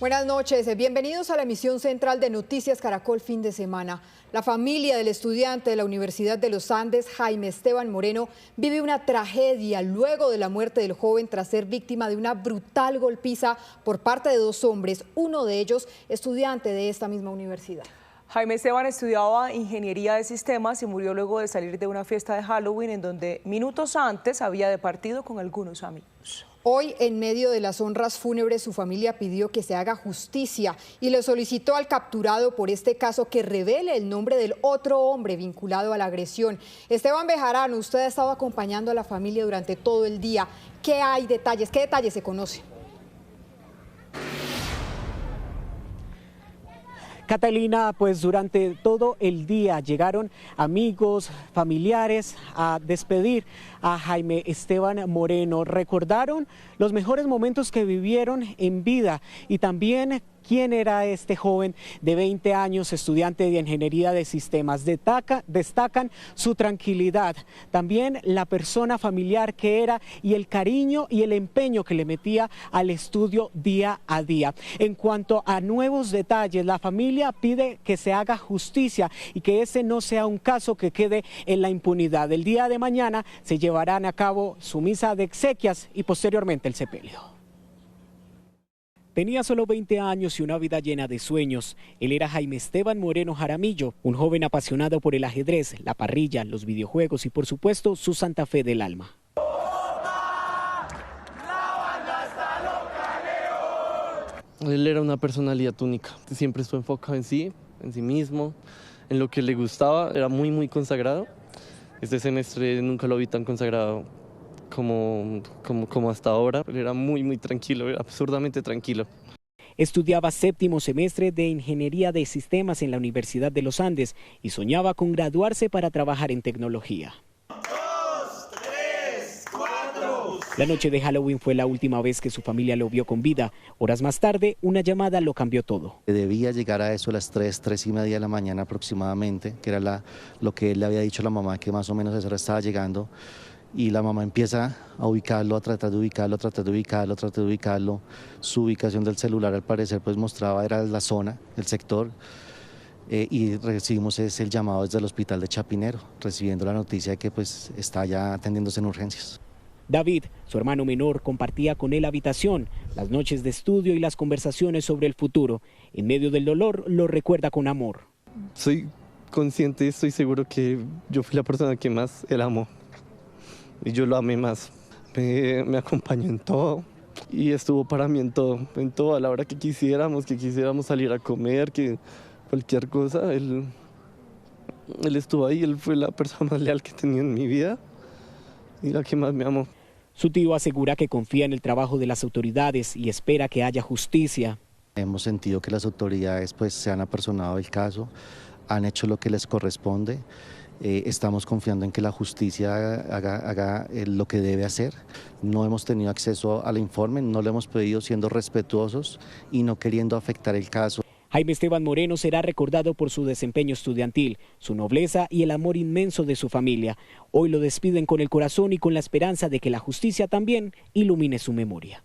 Buenas noches, bienvenidos a la emisión central de Noticias Caracol fin de semana. La familia del estudiante de la Universidad de los Andes, Jaime Esteban Moreno, vive una tragedia luego de la muerte del joven tras ser víctima de una brutal golpiza por parte de dos hombres, uno de ellos estudiante de esta misma universidad. Jaime Esteban estudiaba Ingeniería de Sistemas y murió luego de salir de una fiesta de Halloween en donde minutos antes había departido con algunos amigos. Hoy, en medio de las honras fúnebres, su familia pidió que se haga justicia y le solicitó al capturado por este caso que revele el nombre del otro hombre vinculado a la agresión. Esteban Bejarano, usted ha estado acompañando a la familia durante todo el día. ¿Qué hay detalles? ¿Qué detalles se conocen? Catalina, pues durante todo el día llegaron amigos, familiares a despedir a Jaime Esteban Moreno. Recordaron los mejores momentos que vivieron en vida y también quién era este joven de 20 años, estudiante de Ingeniería de Sistemas. Destacan su tranquilidad, también la persona familiar que era y el cariño y el empeño que le metía al estudio día a día. En cuanto a nuevos detalles, la familia pide que se haga justicia y que ese no sea un caso que quede en la impunidad. El día de mañana se llevarán a cabo su misa de exequias y posteriormente el sepelio. Tenía solo 20 años y una vida llena de sueños. Él era Jaime Esteban Moreno Jaramillo, un joven apasionado por el ajedrez, la parrilla, los videojuegos y por supuesto su Santa Fe del alma. Él era una personalidad única, siempre estuvo enfocado en sí mismo, en lo que le gustaba, era muy consagrado. Este semestre nunca lo vi tan consagrado como hasta ahora. Él era muy tranquilo, era absurdamente tranquilo. Estudiaba séptimo semestre de Ingeniería de Sistemas en la Universidad de los Andes y soñaba con graduarse para trabajar en tecnología. 2, 3, 4. La noche de Halloween fue la última vez que su familia lo vio con vida. Horas más tarde, una llamada lo cambió todo. Debía llegar a eso a las 3:30 de la mañana aproximadamente, que era lo que él le había dicho a la mamá, que más o menos a esa hora estaba llegando. Y la mamá empieza a ubicarlo, a tratar de ubicarlo. Su ubicación del celular al parecer pues mostraba, era la zona, el sector. Y recibimos el llamado desde el hospital de Chapinero, recibiendo la noticia de que pues está ya atendiéndose en urgencias. David, su hermano menor, compartía con él habitación, las noches de estudio y las conversaciones sobre el futuro. En medio del dolor, lo recuerda con amor. Soy consciente, estoy seguro que yo fui la persona que más él amó. Y yo lo amé más, me acompañó en todo y estuvo para mí en todo, a la hora que quisiéramos salir a comer, que cualquier cosa, él estuvo ahí, él fue la persona más leal que tenía en mi vida y la que más me amó. Su tío asegura que confía en el trabajo de las autoridades y espera que haya justicia. Hemos sentido que las autoridades pues se han apersonado del caso, han hecho lo que les corresponde. Estamos confiando en que la justicia haga lo que debe hacer. No hemos tenido acceso al informe, no lo hemos pedido, siendo respetuosos y no queriendo afectar el caso. Jaime Esteban Moreno será recordado por su desempeño estudiantil, su nobleza y el amor inmenso de su familia. Hoy lo despiden con el corazón y con la esperanza de que la justicia también ilumine su memoria.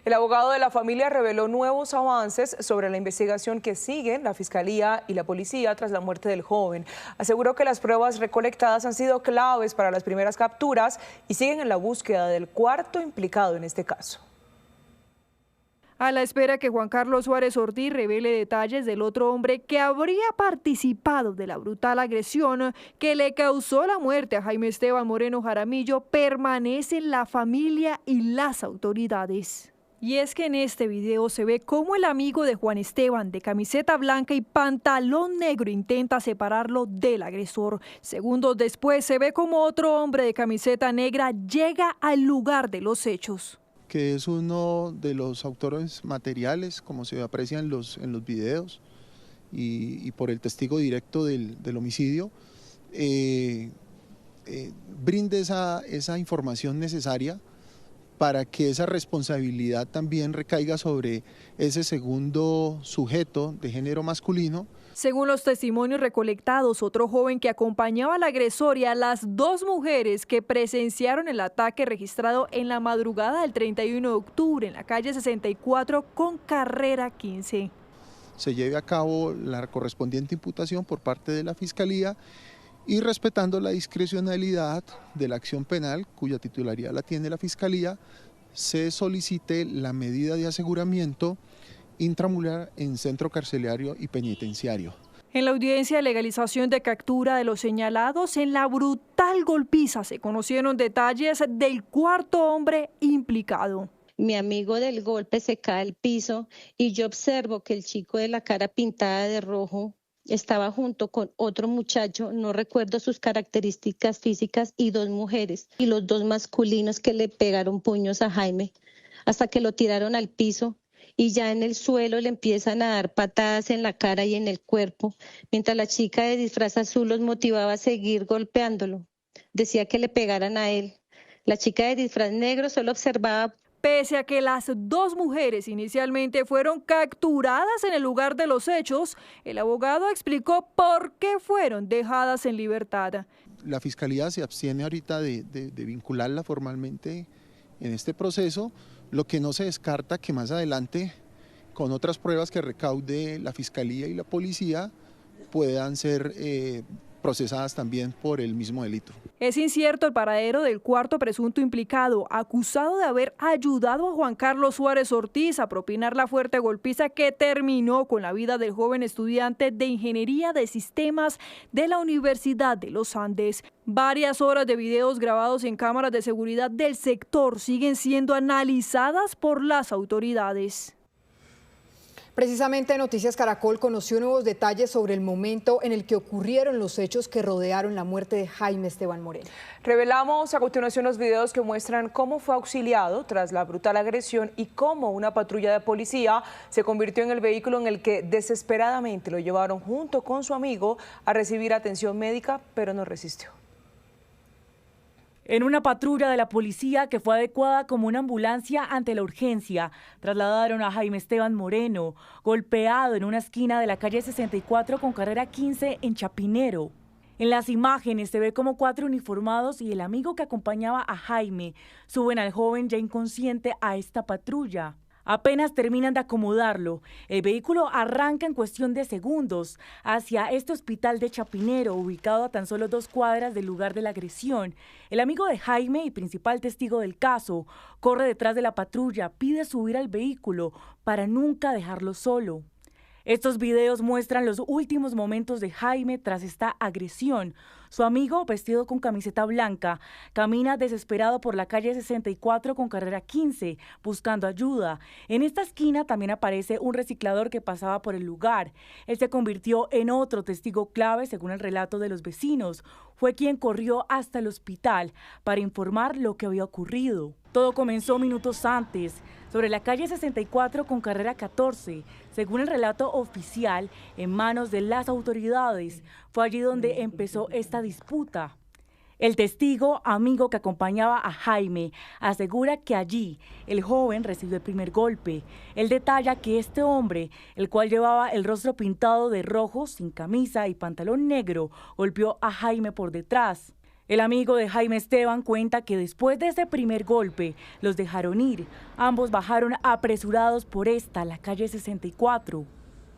El abogado de la familia reveló nuevos avances sobre la investigación que siguen la Fiscalía y la Policía tras la muerte del joven. Aseguró que las pruebas recolectadas han sido claves para las primeras capturas y siguen en la búsqueda del cuarto implicado en este caso. A la espera que Juan Carlos Suárez Ortiz revele detalles del otro hombre que habría participado de la brutal agresión que le causó la muerte a Jaime Esteban Moreno Jaramillo, permanecen la familia y las autoridades. Y es que en este video se ve cómo el amigo de Juan Esteban, de camiseta blanca y pantalón negro, intenta separarlo del agresor. Segundos después se ve como otro hombre de camiseta negra llega al lugar de los hechos. Que es uno de los autores materiales, como se aprecia en los videos, y por el testigo directo del homicidio, brinde esa información necesaria para que esa responsabilidad también recaiga sobre ese segundo sujeto de género masculino. Según los testimonios recolectados, otro joven que acompañaba al agresor y a las dos mujeres que presenciaron el ataque registrado en la madrugada del 31 de octubre en la calle 64 con carrera 15. Se lleve a cabo la correspondiente imputación por parte de la Fiscalía y respetando la discrecionalidad de la acción penal, cuya titularidad la tiene la Fiscalía, se solicite la medida de aseguramiento intramural en centro carcelario y penitenciario. En la audiencia de legalización de captura de los señalados en la brutal golpiza se conocieron detalles del cuarto hombre implicado. Mi amigo del golpe se cae al piso y yo observo que el chico de la cara pintada de rojo estaba junto con otro muchacho, no recuerdo sus características físicas, y dos mujeres, y los dos masculinos que le pegaron puños a Jaime hasta que lo tiraron al piso. Y ya en el suelo le empiezan a dar patadas en la cara y en el cuerpo, mientras la chica de disfraz azul los motivaba a seguir golpeándolo. Decía que le pegaran a él. La chica de disfraz negro solo observaba. Pese a que las dos mujeres inicialmente fueron capturadas en el lugar de los hechos, el abogado explicó por qué fueron dejadas en libertad. La Fiscalía se abstiene ahorita de vincularla formalmente en este proceso, lo que no se descarta que más adelante, con otras pruebas que recaude la Fiscalía y la Policía, puedan ser procesadas también por el mismo delito. Es incierto el paradero del cuarto presunto implicado, acusado de haber ayudado a Juan Carlos Suárez Ortiz a propinar la fuerte golpiza que terminó con la vida del joven estudiante de Ingeniería de Sistemas de la Universidad de los Andes. Varias horas de videos grabados en cámaras de seguridad del sector siguen siendo analizadas por las autoridades. Precisamente Noticias Caracol conoció nuevos detalles sobre el momento en el que ocurrieron los hechos que rodearon la muerte de Jaime Esteban Moreno. Revelamos a continuación los videos que muestran cómo fue auxiliado tras la brutal agresión y cómo una patrulla de policía se convirtió en el vehículo en el que desesperadamente lo llevaron junto con su amigo a recibir atención médica, pero no resistió. En una patrulla de la policía que fue adecuada como una ambulancia ante la urgencia, trasladaron a Jaime Esteban Moreno, golpeado en una esquina de la calle 64 con carrera 15 en Chapinero. En las imágenes se ve como 4 uniformados y el amigo que acompañaba a Jaime suben al joven ya inconsciente a esta patrulla. Apenas terminan de acomodarlo, el vehículo arranca en cuestión de segundos hacia este hospital de Chapinero, ubicado a tan solo 2 cuadras del lugar de la agresión. El amigo de Jaime y principal testigo del caso corre detrás de la patrulla, pide subir al vehículo para nunca dejarlo solo. Estos videos muestran los últimos momentos de Jaime tras esta agresión. Su amigo, vestido con camiseta blanca, camina desesperado por la calle 64 con carrera 15, buscando ayuda. En esta esquina también aparece un reciclador que pasaba por el lugar. Él se convirtió en otro testigo clave, según el relato de los vecinos. Fue quien corrió hasta el hospital para informar lo que había ocurrido. Todo comenzó minutos antes, sobre la calle 64 con carrera 14. Según el relato oficial, en manos de las autoridades, fue allí donde empezó esta disputa. El testigo, amigo que acompañaba a Jaime, asegura que allí el joven recibió el primer golpe. Él detalla que este hombre, el cual llevaba el rostro pintado de rojo, sin camisa y pantalón negro, golpeó a Jaime por detrás. El amigo de Jaime Esteban cuenta que después de ese primer golpe los dejaron ir. Ambos bajaron apresurados por la calle 64.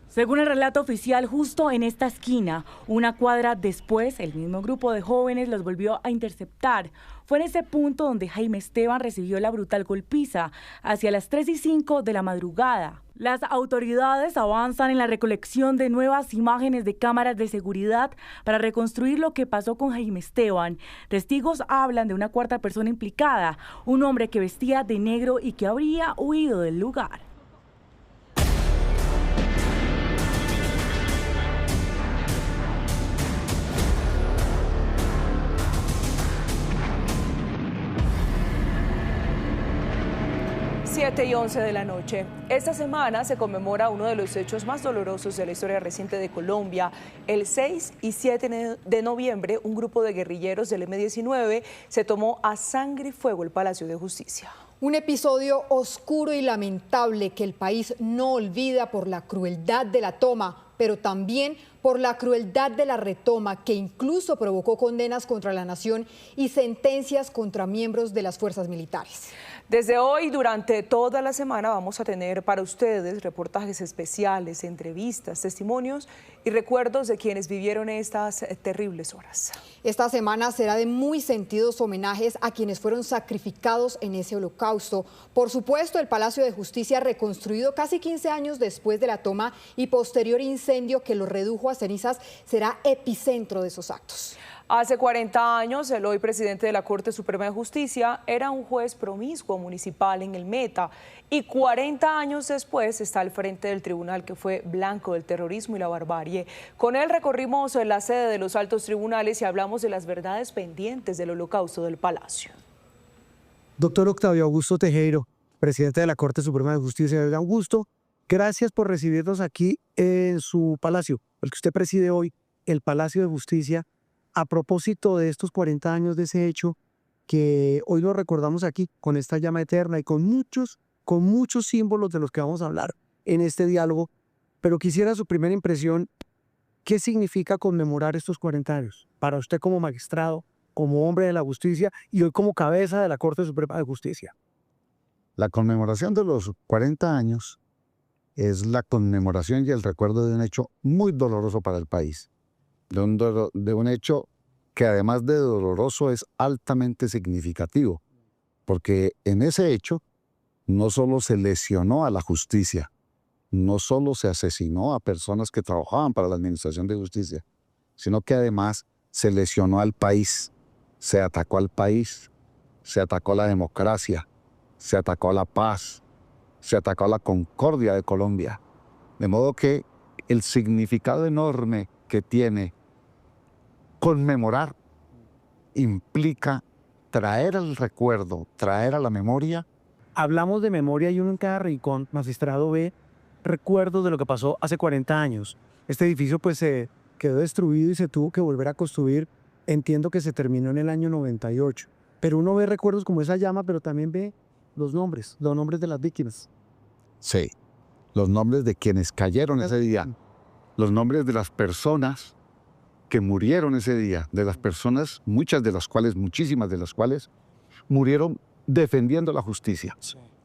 Según el relato oficial, justo en esta esquina, una cuadra después, el mismo grupo de jóvenes los volvió a interceptar. Fue en ese punto donde Jaime Esteban recibió la brutal golpiza, hacia las 3:05 de la madrugada. Las autoridades avanzan en la recolección de nuevas imágenes de cámaras de seguridad para reconstruir lo que pasó con Jaime Esteban. Testigos hablan de una cuarta persona implicada, un hombre que vestía de negro y que habría huido del lugar. Siete y 11 de la noche. Esta semana se conmemora uno de los hechos más dolorosos de la historia reciente de Colombia. El 6 y 7 de noviembre, un grupo de guerrilleros del M-19 se tomó a sangre y fuego el Palacio de Justicia. Un episodio oscuro y lamentable que el país no olvida por la crueldad de la toma, pero también por la crueldad de la retoma, que incluso provocó condenas contra la nación y sentencias contra miembros de las fuerzas militares. Desde hoy, durante toda la semana, vamos a tener para ustedes reportajes especiales, entrevistas, testimonios y recuerdos de quienes vivieron estas terribles horas. Esta semana será de muy sentidos homenajes a quienes fueron sacrificados en ese holocausto. Por supuesto, el Palacio de Justicia, reconstruido casi 15 años después de la toma y posterior incendio que lo redujo a cenizas, será epicentro de esos actos. Hace 40 años, el hoy presidente de la Corte Suprema de Justicia era un juez promiscuo municipal en el Meta y 40 años después está al frente del tribunal que fue blanco del terrorismo y la barbarie. Con él recorrimos la sede de los altos tribunales y hablamos de las verdades pendientes del holocausto del Palacio. Doctor Octavio Augusto Tejero, presidente de la Corte Suprema de Justicia. Augusto, gracias por recibirnos aquí en su palacio, el que usted preside hoy, el Palacio de Justicia. A propósito de estos 40 años de ese hecho, que hoy lo recordamos aquí con esta llama eterna y con muchos símbolos de los que vamos a hablar en este diálogo, pero quisiera su primera impresión, ¿qué significa conmemorar estos 40 años? Para usted como magistrado, como hombre de la justicia y hoy como cabeza de la Corte Suprema de Justicia. La conmemoración de los 40 años es la conmemoración y el recuerdo de un hecho muy doloroso para el país. De un hecho que además de doloroso es altamente significativo, porque en ese hecho no solo se lesionó a la justicia, no solo se asesinó a personas que trabajaban para la administración de justicia, sino que además se lesionó al país, se atacó al país, se atacó a la democracia, se atacó a la paz, se atacó a la concordia de Colombia. De modo que el significado enorme que tiene conmemorar implica traer al recuerdo, traer a la memoria. Hablamos de memoria y uno en cada rincón, magistrado, ve recuerdos de lo que pasó hace 40 años. Este edificio pues se quedó destruido y se tuvo que volver a construir. Entiendo que se terminó en el año 98. Pero uno ve recuerdos como esa llama, pero también ve los nombres de las víctimas. Sí, los nombres de quienes cayeron ese día, los nombres de las personas que murieron ese día, de las personas, muchísimas de las cuales murieron defendiendo la justicia,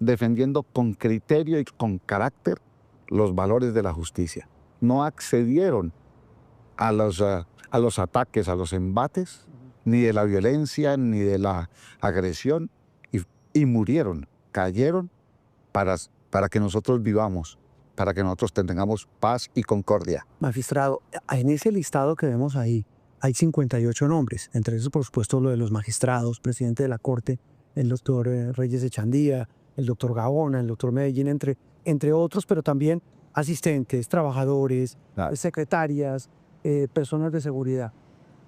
defendiendo con criterio y con carácter los valores de la justicia. No accedieron a los ataques, a los embates, ni de la violencia, ni de la agresión, y murieron, cayeron para que nosotros vivamos, para que nosotros tengamos paz y concordia. Magistrado, en ese listado que vemos ahí hay 58 nombres, entre esos por supuesto lo de los magistrados, presidente de la Corte, el doctor Reyes Echandía, el doctor Gaona, el doctor Medellín, entre otros, pero también asistentes, trabajadores, secretarias, personas de seguridad.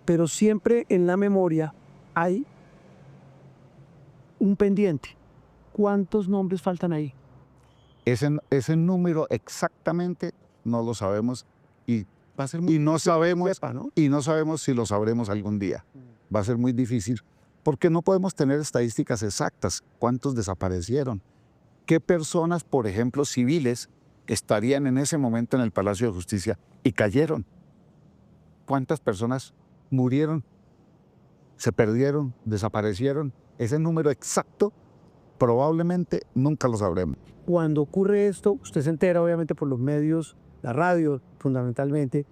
Pero siempre en la memoria hay un pendiente. ¿Cuántos nombres faltan ahí? Ese número exactamente no lo sabemos y no sabemos si lo sabremos algún día. Va a ser muy difícil porque no podemos tener estadísticas exactas. ¿Cuántos desaparecieron? ¿Qué personas, por ejemplo, civiles, estarían en ese momento en el Palacio de Justicia y cayeron? ¿Cuántas personas murieron, se perdieron, desaparecieron? Ese número exacto probablemente nunca lo sabremos. Cuando ocurre esto, usted se entera obviamente por los medios, la radio fundamentalmente.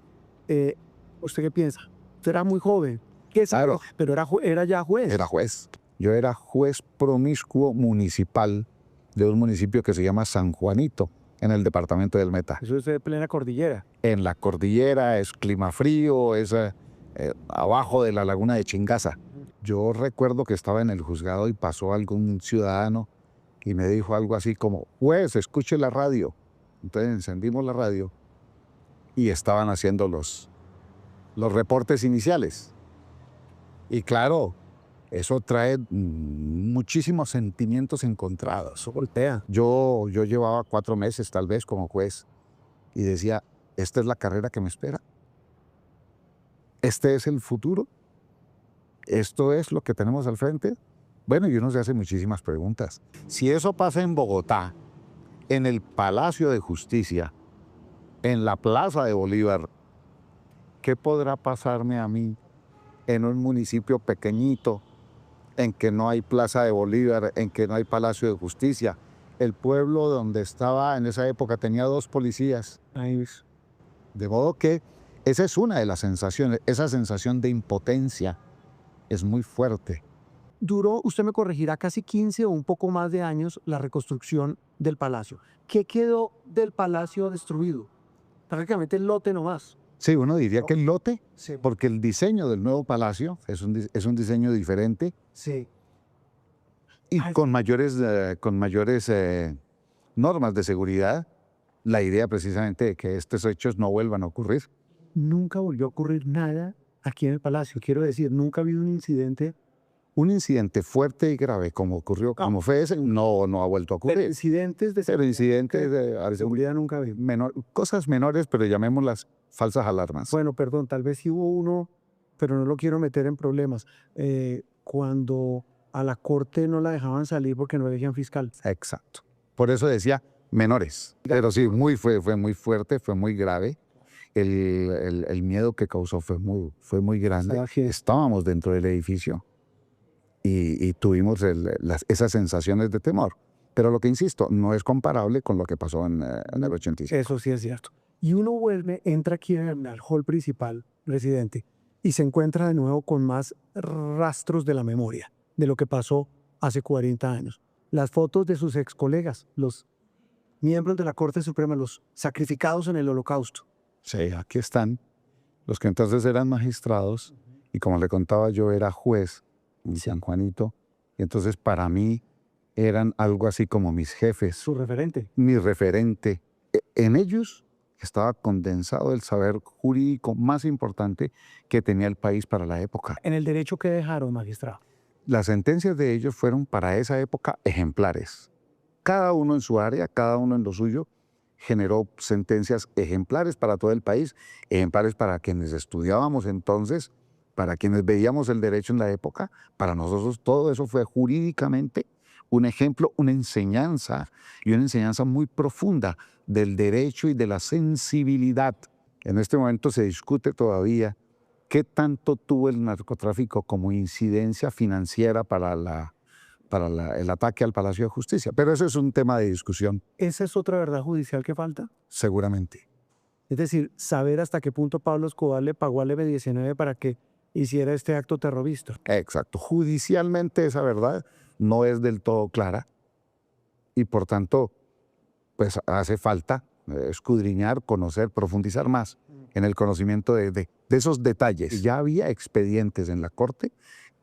¿Usted qué piensa? Usted era muy joven. Claro. Pero era ya juez. Era juez. Yo era juez promiscuo municipal de un municipio que se llama San Juanito, en el departamento del Meta. Eso es de plena cordillera. En la cordillera, es clima frío, es abajo de la laguna de Chingaza. Yo recuerdo que estaba en el juzgado y pasó algún ciudadano y me dijo algo así como, juez, escuche la radio. Entonces encendimos la radio y estaban haciendo los reportes iniciales. Y claro, eso trae muchísimos sentimientos encontrados. Eso golpea. Yo llevaba 4 meses tal vez como juez y decía, esta es la carrera que me espera. Este es el futuro. Esto es lo que tenemos al frente. Bueno, y uno se hace muchísimas preguntas. Si eso pasa en Bogotá, en el Palacio de Justicia, en la Plaza de Bolívar. ¿Qué podrá pasarme a mí en un municipio pequeñito, en que no hay Plaza de Bolívar, en que no hay Palacio de Justicia? El pueblo donde estaba en esa época tenía 2 policías. De modo que esa es una de las sensaciones, esa sensación de impotencia es muy fuerte. Duró, usted me corregirá, casi 15 o un poco más de años la reconstrucción del palacio. ¿Qué quedó del palacio destruido? Prácticamente el lote nomás. Sí, uno diría que el lote, porque el diseño del nuevo palacio es un diseño diferente. Sí. Y con mayores normas de seguridad, la idea precisamente de que estos hechos no vuelvan a ocurrir. Nunca volvió a ocurrir nada aquí en el palacio. Quiero decir, nunca ha habido un incidente. Un incidente fuerte y grave como ocurrió, como fue ese, no ha vuelto a ocurrir. Pero incidentes de seguridad nunca ha habido. Cosas menores, pero llamémoslas falsas alarmas. Bueno, perdón, tal vez sí hubo uno, pero no lo quiero meter en problemas. Cuando a la corte no la dejaban salir porque no elegían fiscal. Exacto. Por eso decía menores. Pero sí, fue muy fuerte, fue muy grave. El miedo que causó fue muy grande. Estábamos dentro del edificio y tuvimos esas sensaciones de temor. Pero lo que insisto, no es comparable con lo que pasó en el 85. Eso sí es cierto. Y uno entra aquí en el hall principal, residente, y se encuentra de nuevo con más rastros de la memoria, de lo que pasó hace 40 años. Las fotos de sus ex colegas, los miembros de la Corte Suprema, los sacrificados en el Holocausto. Sí, aquí están los que entonces eran magistrados y como le contaba yo era juez en San Juanito y entonces para mí eran algo así como mis jefes. ¿Su referente? Mi referente. En ellos estaba condensado el saber jurídico más importante que tenía el país para la época. ¿En el derecho que dejaron, magistrado? Las sentencias de ellos fueron para esa época ejemplares. Cada uno en su área, cada uno en lo suyo, generó sentencias ejemplares para todo el país, ejemplares para quienes estudiábamos entonces, para quienes veíamos el derecho en la época. Para nosotros todo eso fue jurídicamente un ejemplo, una enseñanza, y una enseñanza muy profunda del derecho y de la sensibilidad. En este momento se discute todavía qué tanto tuvo el narcotráfico como incidencia financiera para el ataque al Palacio de Justicia. Pero eso es un tema de discusión. ¿Esa es otra verdad judicial que falta? Seguramente. Es decir, saber hasta qué punto Pablo Escobar le pagó al M-19 para que hiciera este acto terrorista. Exacto. Judicialmente esa verdad no es del todo clara y por tanto pues hace falta escudriñar, conocer, profundizar más en el conocimiento de esos detalles. Ya había expedientes en la Corte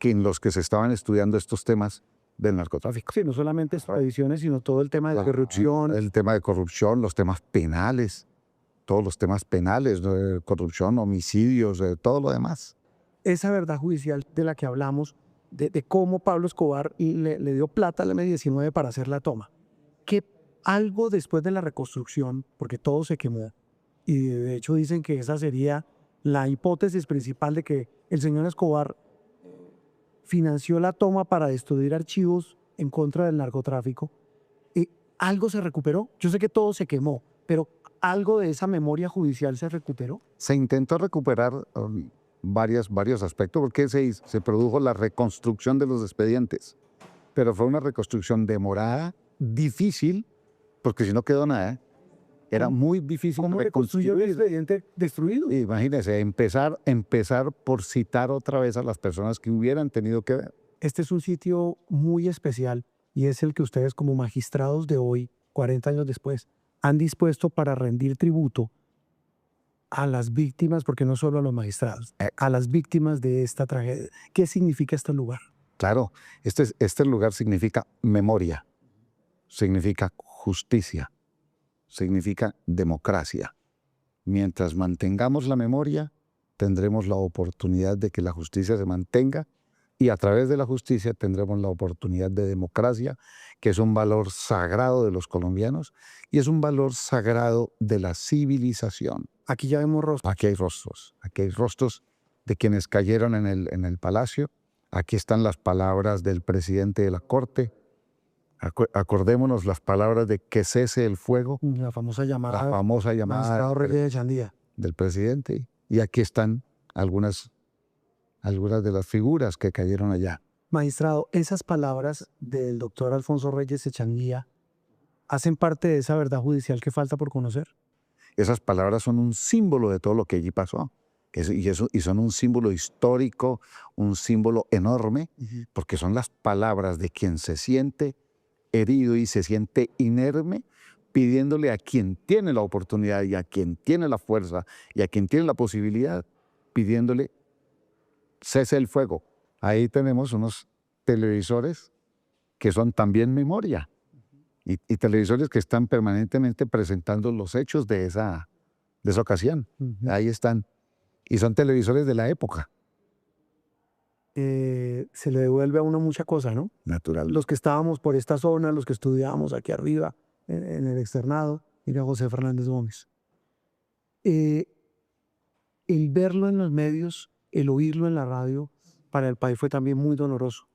en los que se estaban estudiando estos temas del narcotráfico. Sí, no solamente extradiciones, sino todo el tema de corrupción. El tema de corrupción, los temas penales, todos los temas penales, corrupción, homicidios, todo lo demás. Esa verdad judicial de la que hablamos, de cómo Pablo Escobar le dio plata al M-19 para hacer la toma. Que algo después de la reconstrucción, porque todo se quemó, y de hecho dicen que esa sería la hipótesis principal de que el señor Escobar financió la toma para destruir archivos en contra del narcotráfico. ¿Algo se recuperó? Yo sé que todo se quemó, pero ¿algo de esa memoria judicial se recuperó? Se intentó recuperar varios aspectos, porque se produjo la reconstrucción de los expedientes, pero fue una reconstrucción demorada, difícil, porque si no quedó nada, era muy difícil. ¿Cómo reconstruyó el expediente destruido? Imagínese, empezar por citar otra vez a las personas que hubieran tenido que ver. Este es un sitio muy especial y es el que ustedes como magistrados de hoy, 40 años después, han dispuesto para rendir tributo a las víctimas, porque no solo a los magistrados, a las víctimas de esta tragedia. ¿Qué significa este lugar? Claro, este lugar significa memoria, significa justicia, significa democracia. Mientras mantengamos la memoria, tendremos la oportunidad de que la justicia se mantenga y a través de la justicia tendremos la oportunidad de democracia, que es un valor sagrado de los colombianos y es un valor sagrado de la civilización. Aquí ya vemos rostros. Aquí hay rostros de quienes cayeron en el palacio. Aquí están las palabras del presidente de la Corte. Acordémonos las palabras de que cese el fuego. La famosa llamada. La famosa llamada Magistrado Reyes de Chandía. Del presidente. Y aquí están algunas de las figuras que cayeron allá. Magistrado, esas palabras del doctor Alfonso Reyes Echandía hacen parte de esa verdad judicial que falta por conocer. Esas palabras son un símbolo de todo lo que allí pasó. Y son un símbolo histórico, un símbolo enorme, porque son las palabras de quien se siente herido y se siente inerme, pidiéndole a quien tiene la oportunidad y a quien tiene la fuerza y a quien tiene la posibilidad, pidiéndole cese el fuego. Ahí tenemos unos televisores que son también memoria y televisores que están permanentemente presentando los hechos de esa ocasión. Ahí están. Y son televisores de la época. Se le devuelve a uno mucha cosa, ¿no? Natural. Los que estábamos por esta zona, los que estudiábamos aquí arriba, en el externado, mira José Fernández Gómez. El verlo en los medios, el oírlo en la radio, para el país fue también muy doloroso.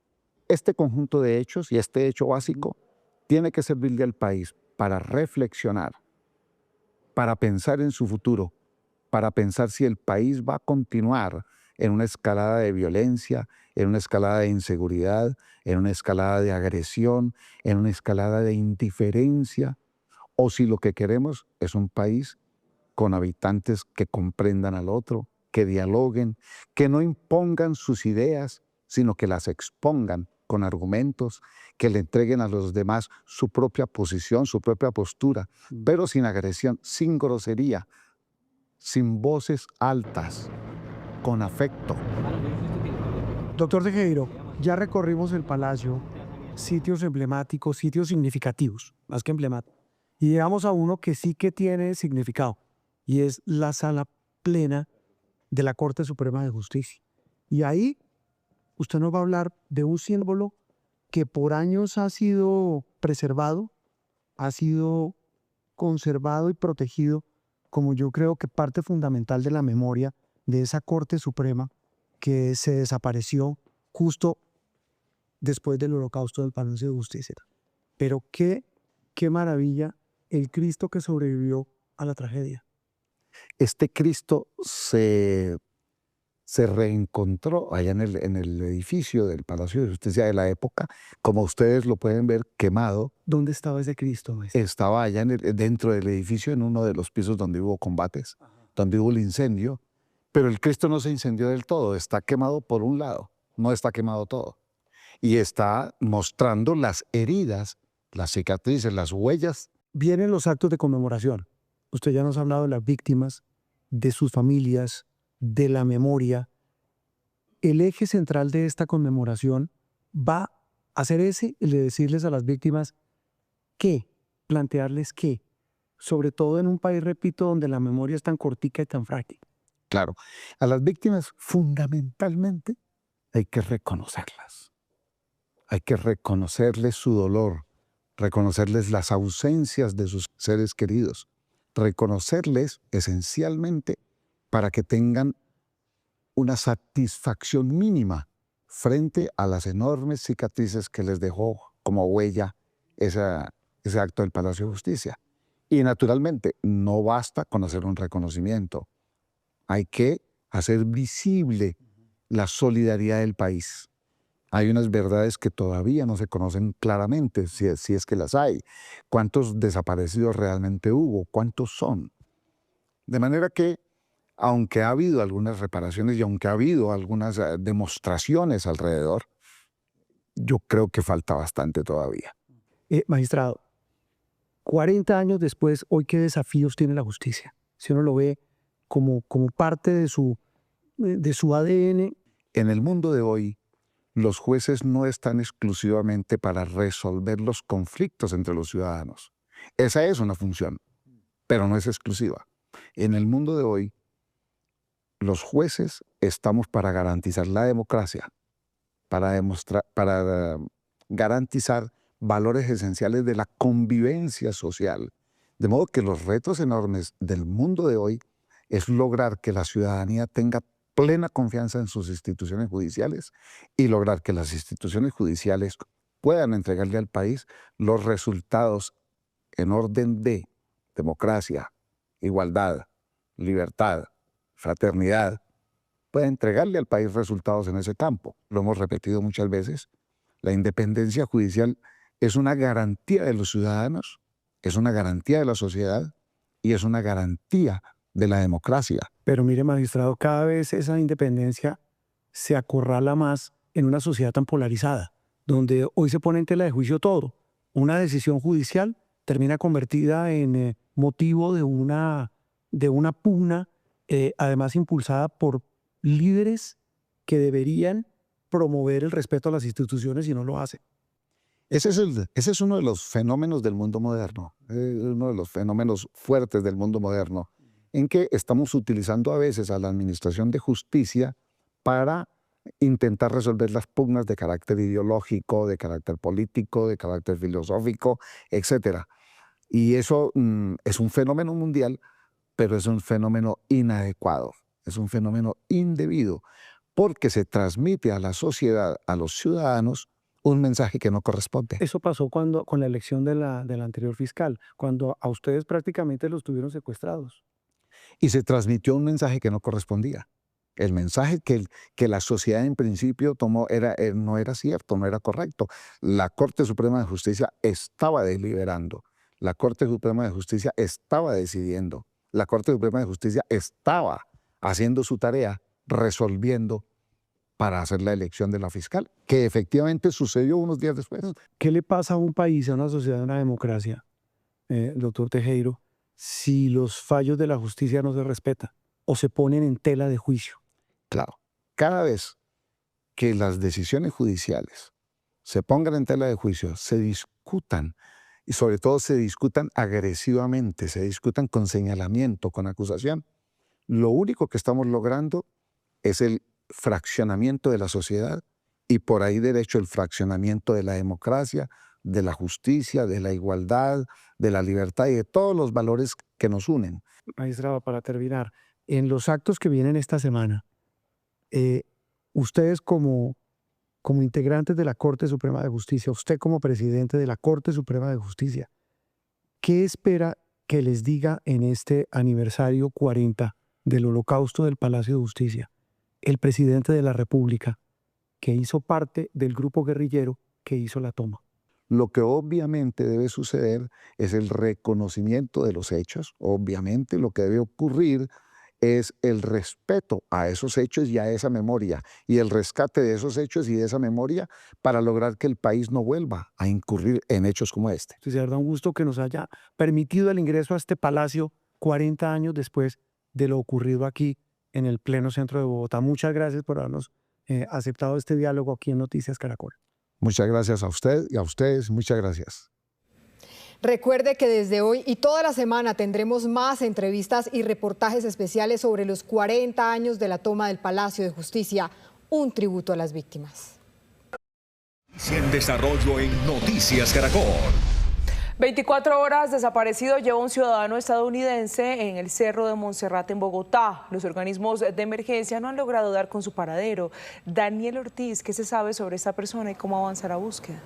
Este conjunto de hechos y este hecho básico tiene que servirle al país para reflexionar, para pensar en su futuro, para pensar si el país va a continuar en una escalada de violencia, en una escalada de inseguridad, en una escalada de agresión, en una escalada de indiferencia, o si lo que queremos es un país con habitantes que comprendan al otro, que dialoguen, que no impongan sus ideas, sino que las expongan con argumentos, que le entreguen a los demás su propia posición, su propia postura, pero sin agresión, sin grosería, sin voces altas, con afecto. Doctor Tejero, ya recorrimos el palacio, sitios emblemáticos, sitios significativos, más que emblemáticos, y llegamos a uno que sí que tiene significado, y es la sala plena de la Corte Suprema de Justicia. Y ahí usted nos va a hablar de un símbolo que por años ha sido preservado, ha sido conservado y protegido, como yo creo que parte fundamental de la memoria de esa Corte Suprema que se desapareció justo después del holocausto del Palacio de Justicia. Pero qué maravilla el Cristo que sobrevivió a la tragedia. Este Cristo se reencontró allá en el edificio del Palacio de Justicia de la época, como ustedes lo pueden ver, quemado. ¿Dónde estaba ese Cristo, maestro? Estaba allá dentro del edificio, en uno de los pisos donde hubo combates, donde hubo el incendio, pero el Cristo no se incendió del todo, está quemado por un lado, no está quemado todo. Y está mostrando las heridas, las cicatrices, las huellas. Vienen los actos de conmemoración. Usted ya nos ha hablado de las víctimas, de sus familias, de la memoria. El eje central de esta conmemoración va a ser ese, el de decirles a las víctimas qué, plantearles qué, sobre todo en un país, repito, donde la memoria es tan cortica y tan frágil. Claro, a las víctimas fundamentalmente hay que reconocerlas. Hay que reconocerles su dolor, reconocerles las ausencias de sus seres queridos, reconocerles esencialmente para que tengan una satisfacción mínima frente a las enormes cicatrices que les dejó como huella ese acto del Palacio de Justicia. Y naturalmente no basta con hacer un reconocimiento. Hay que hacer visible la solidaridad del país. Hay unas verdades que todavía no se conocen claramente, si es que las hay. ¿Cuántos desaparecidos realmente hubo? ¿Cuántos son? De manera que, aunque ha habido algunas reparaciones y aunque ha habido algunas demostraciones alrededor, yo creo que falta bastante todavía. Magistrado, 40 años después, ¿hoy qué desafíos tiene la justicia? Si uno lo ve como parte de su ADN. En el mundo de hoy, los jueces no están exclusivamente para resolver los conflictos entre los ciudadanos. Esa es una función, pero no es exclusiva. En el mundo de hoy, los jueces estamos para garantizar la democracia, para garantizar valores esenciales de la convivencia social. De modo que los retos enormes del mundo de hoy es lograr que la ciudadanía tenga plena confianza en sus instituciones judiciales y lograr que las instituciones judiciales puedan entregarle al país los resultados en orden de democracia, igualdad, libertad, fraternidad, pueda entregarle al país resultados en ese campo. Lo hemos repetido muchas veces, la independencia judicial es una garantía de los ciudadanos, es una garantía de la sociedad y es una garantía de la democracia. Pero mire, magistrado, cada vez esa independencia se acorrala más en una sociedad tan polarizada, donde hoy se pone en tela de juicio todo. Una decisión judicial termina convertida en motivo de una pugna, además impulsada por líderes que deberían promover el respeto a las instituciones y no lo hacen. Ese es uno de los fenómenos del mundo moderno, uno de los fenómenos fuertes del mundo moderno, en que estamos utilizando a veces a la administración de justicia para intentar resolver las pugnas de carácter ideológico, de carácter político, de carácter filosófico, etc. Y eso es un fenómeno mundial, pero es un fenómeno inadecuado, es un fenómeno indebido, porque se transmite a la sociedad, a los ciudadanos, un mensaje que no corresponde. Eso pasó con la elección de la anterior fiscal, cuando a ustedes prácticamente los tuvieron secuestrados. Y se transmitió un mensaje que no correspondía. El mensaje que la sociedad en principio tomó no era cierto, no era correcto. La Corte Suprema de Justicia estaba deliberando. La Corte Suprema de Justicia estaba decidiendo. La Corte Suprema de Justicia estaba haciendo su tarea, resolviendo para hacer la elección de la fiscal, que efectivamente sucedió unos días después. ¿Qué le pasa a un país, a una sociedad, a una democracia, doctor Tejero, si los fallos de la justicia no se respetan o se ponen en tela de juicio? Claro, cada vez que las decisiones judiciales se pongan en tela de juicio, se discutan, y sobre todo se discutan agresivamente, se discutan con señalamiento, con acusación, lo único que estamos logrando es el fraccionamiento de la sociedad y por ahí derecho el fraccionamiento de la democracia, de la justicia, de la igualdad, de la libertad y de todos los valores que nos unen. Magistrado, para terminar, en los actos que vienen esta semana, ustedes como integrantes de la Corte Suprema de Justicia, usted como presidente de la Corte Suprema de Justicia, ¿qué espera que les diga en este aniversario 40 del Holocausto del Palacio de Justicia el presidente de la República, que hizo parte del grupo guerrillero que hizo la toma? Lo que obviamente debe suceder es el reconocimiento de los hechos. Obviamente lo que debe ocurrir es el respeto a esos hechos y a esa memoria, y el rescate de esos hechos y de esa memoria para lograr que el país no vuelva a incurrir en hechos como este. Sí, de verdad, un gusto que nos haya permitido el ingreso a este palacio 40 años después de lo ocurrido aquí en el pleno centro de Bogotá. Muchas gracias por habernos aceptado este diálogo aquí en Noticias Caracol. Muchas gracias a usted y a ustedes. Muchas gracias. Recuerde que desde hoy y toda la semana tendremos más entrevistas y reportajes especiales sobre los 40 años de la toma del Palacio de Justicia, un tributo a las víctimas. En desarrollo en Noticias Caracol. 24 horas desaparecido lleva un ciudadano estadounidense en el Cerro de Monserrate en Bogotá. Los organismos de emergencia no han logrado dar con su paradero. Daniel Ortiz, ¿qué se sabe sobre esta persona y cómo avanza la búsqueda?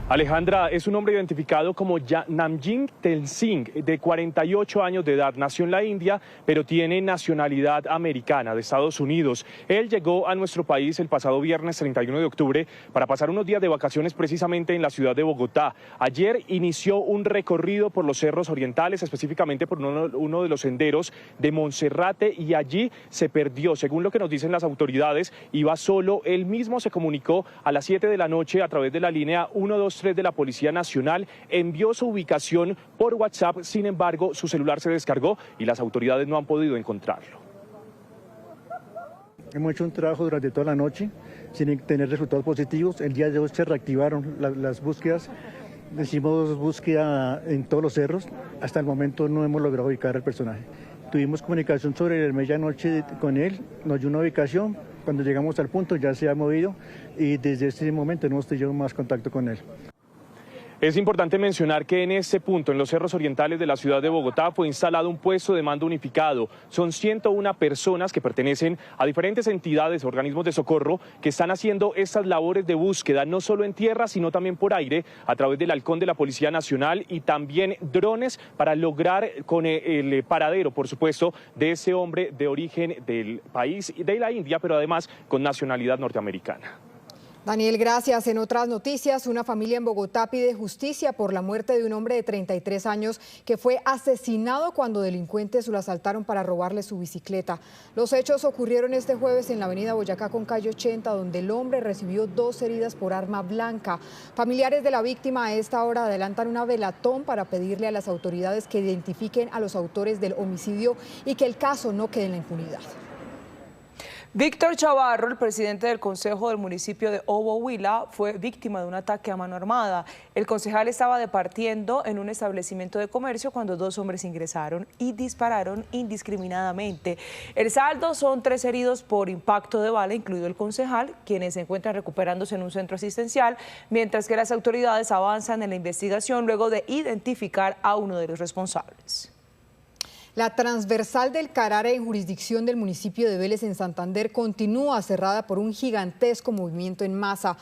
Alejandra, es un hombre identificado como Namjin Tenzing, de 48 años de edad. Nació en la India, pero tiene nacionalidad americana, de Estados Unidos. Él llegó a nuestro país el pasado viernes 31 de octubre para pasar unos días de vacaciones precisamente en la ciudad de Bogotá. Ayer inició un recorrido por los cerros orientales, específicamente por uno de los senderos de Monserrate, y allí se perdió. Según lo que nos dicen las autoridades, iba solo. Él mismo se comunicó a las 7 de la noche a través de la línea 123 de la Policía Nacional, envió su ubicación por WhatsApp, sin embargo su celular se descargó y las autoridades no han podido encontrarlo. Hemos hecho un trabajo durante toda la noche sin tener resultados positivos. El día de hoy se reactivaron las búsquedas. Hicimos búsqueda en todos los cerros. Hasta el momento no hemos logrado ubicar al personaje. Tuvimos comunicación sobre la medianoche con él, nos dio una ubicación. Cuando llegamos al punto ya se ha movido y desde ese momento no hemos tenido más contacto con él. Es importante mencionar que en este punto, en los cerros orientales de la ciudad de Bogotá, fue instalado un puesto de mando unificado. Son 101 personas que pertenecen a diferentes entidades, organismos de socorro, que están haciendo estas labores de búsqueda, no solo en tierra, sino también por aire, a través del halcón de la Policía Nacional y también drones para lograr con el paradero, por supuesto, de ese hombre de origen del país, de la India, pero además con nacionalidad norteamericana. Daniel, gracias. En otras noticias, una familia en Bogotá pide justicia por la muerte de un hombre de 33 años que fue asesinado cuando delincuentes lo asaltaron para robarle su bicicleta. Los hechos ocurrieron este jueves en la avenida Boyacá con calle 80, donde el hombre recibió 2 heridas por arma blanca. Familiares de la víctima a esta hora adelantan una velatón para pedirle a las autoridades que identifiquen a los autores del homicidio y que el caso no quede en la impunidad. Víctor Chavarro, el presidente del Consejo del municipio de Obo Huila, fue víctima de un ataque a mano armada. El concejal estaba departiendo en un establecimiento de comercio cuando 2 hombres ingresaron y dispararon indiscriminadamente. El saldo son 3 heridos por impacto de bala, incluido el concejal, quienes se encuentran recuperándose en un centro asistencial, mientras que las autoridades avanzan en la investigación luego de identificar a uno de los responsables. La transversal del Carare en jurisdicción del municipio de Vélez en Santander continúa cerrada por un gigantesco movimiento en masa.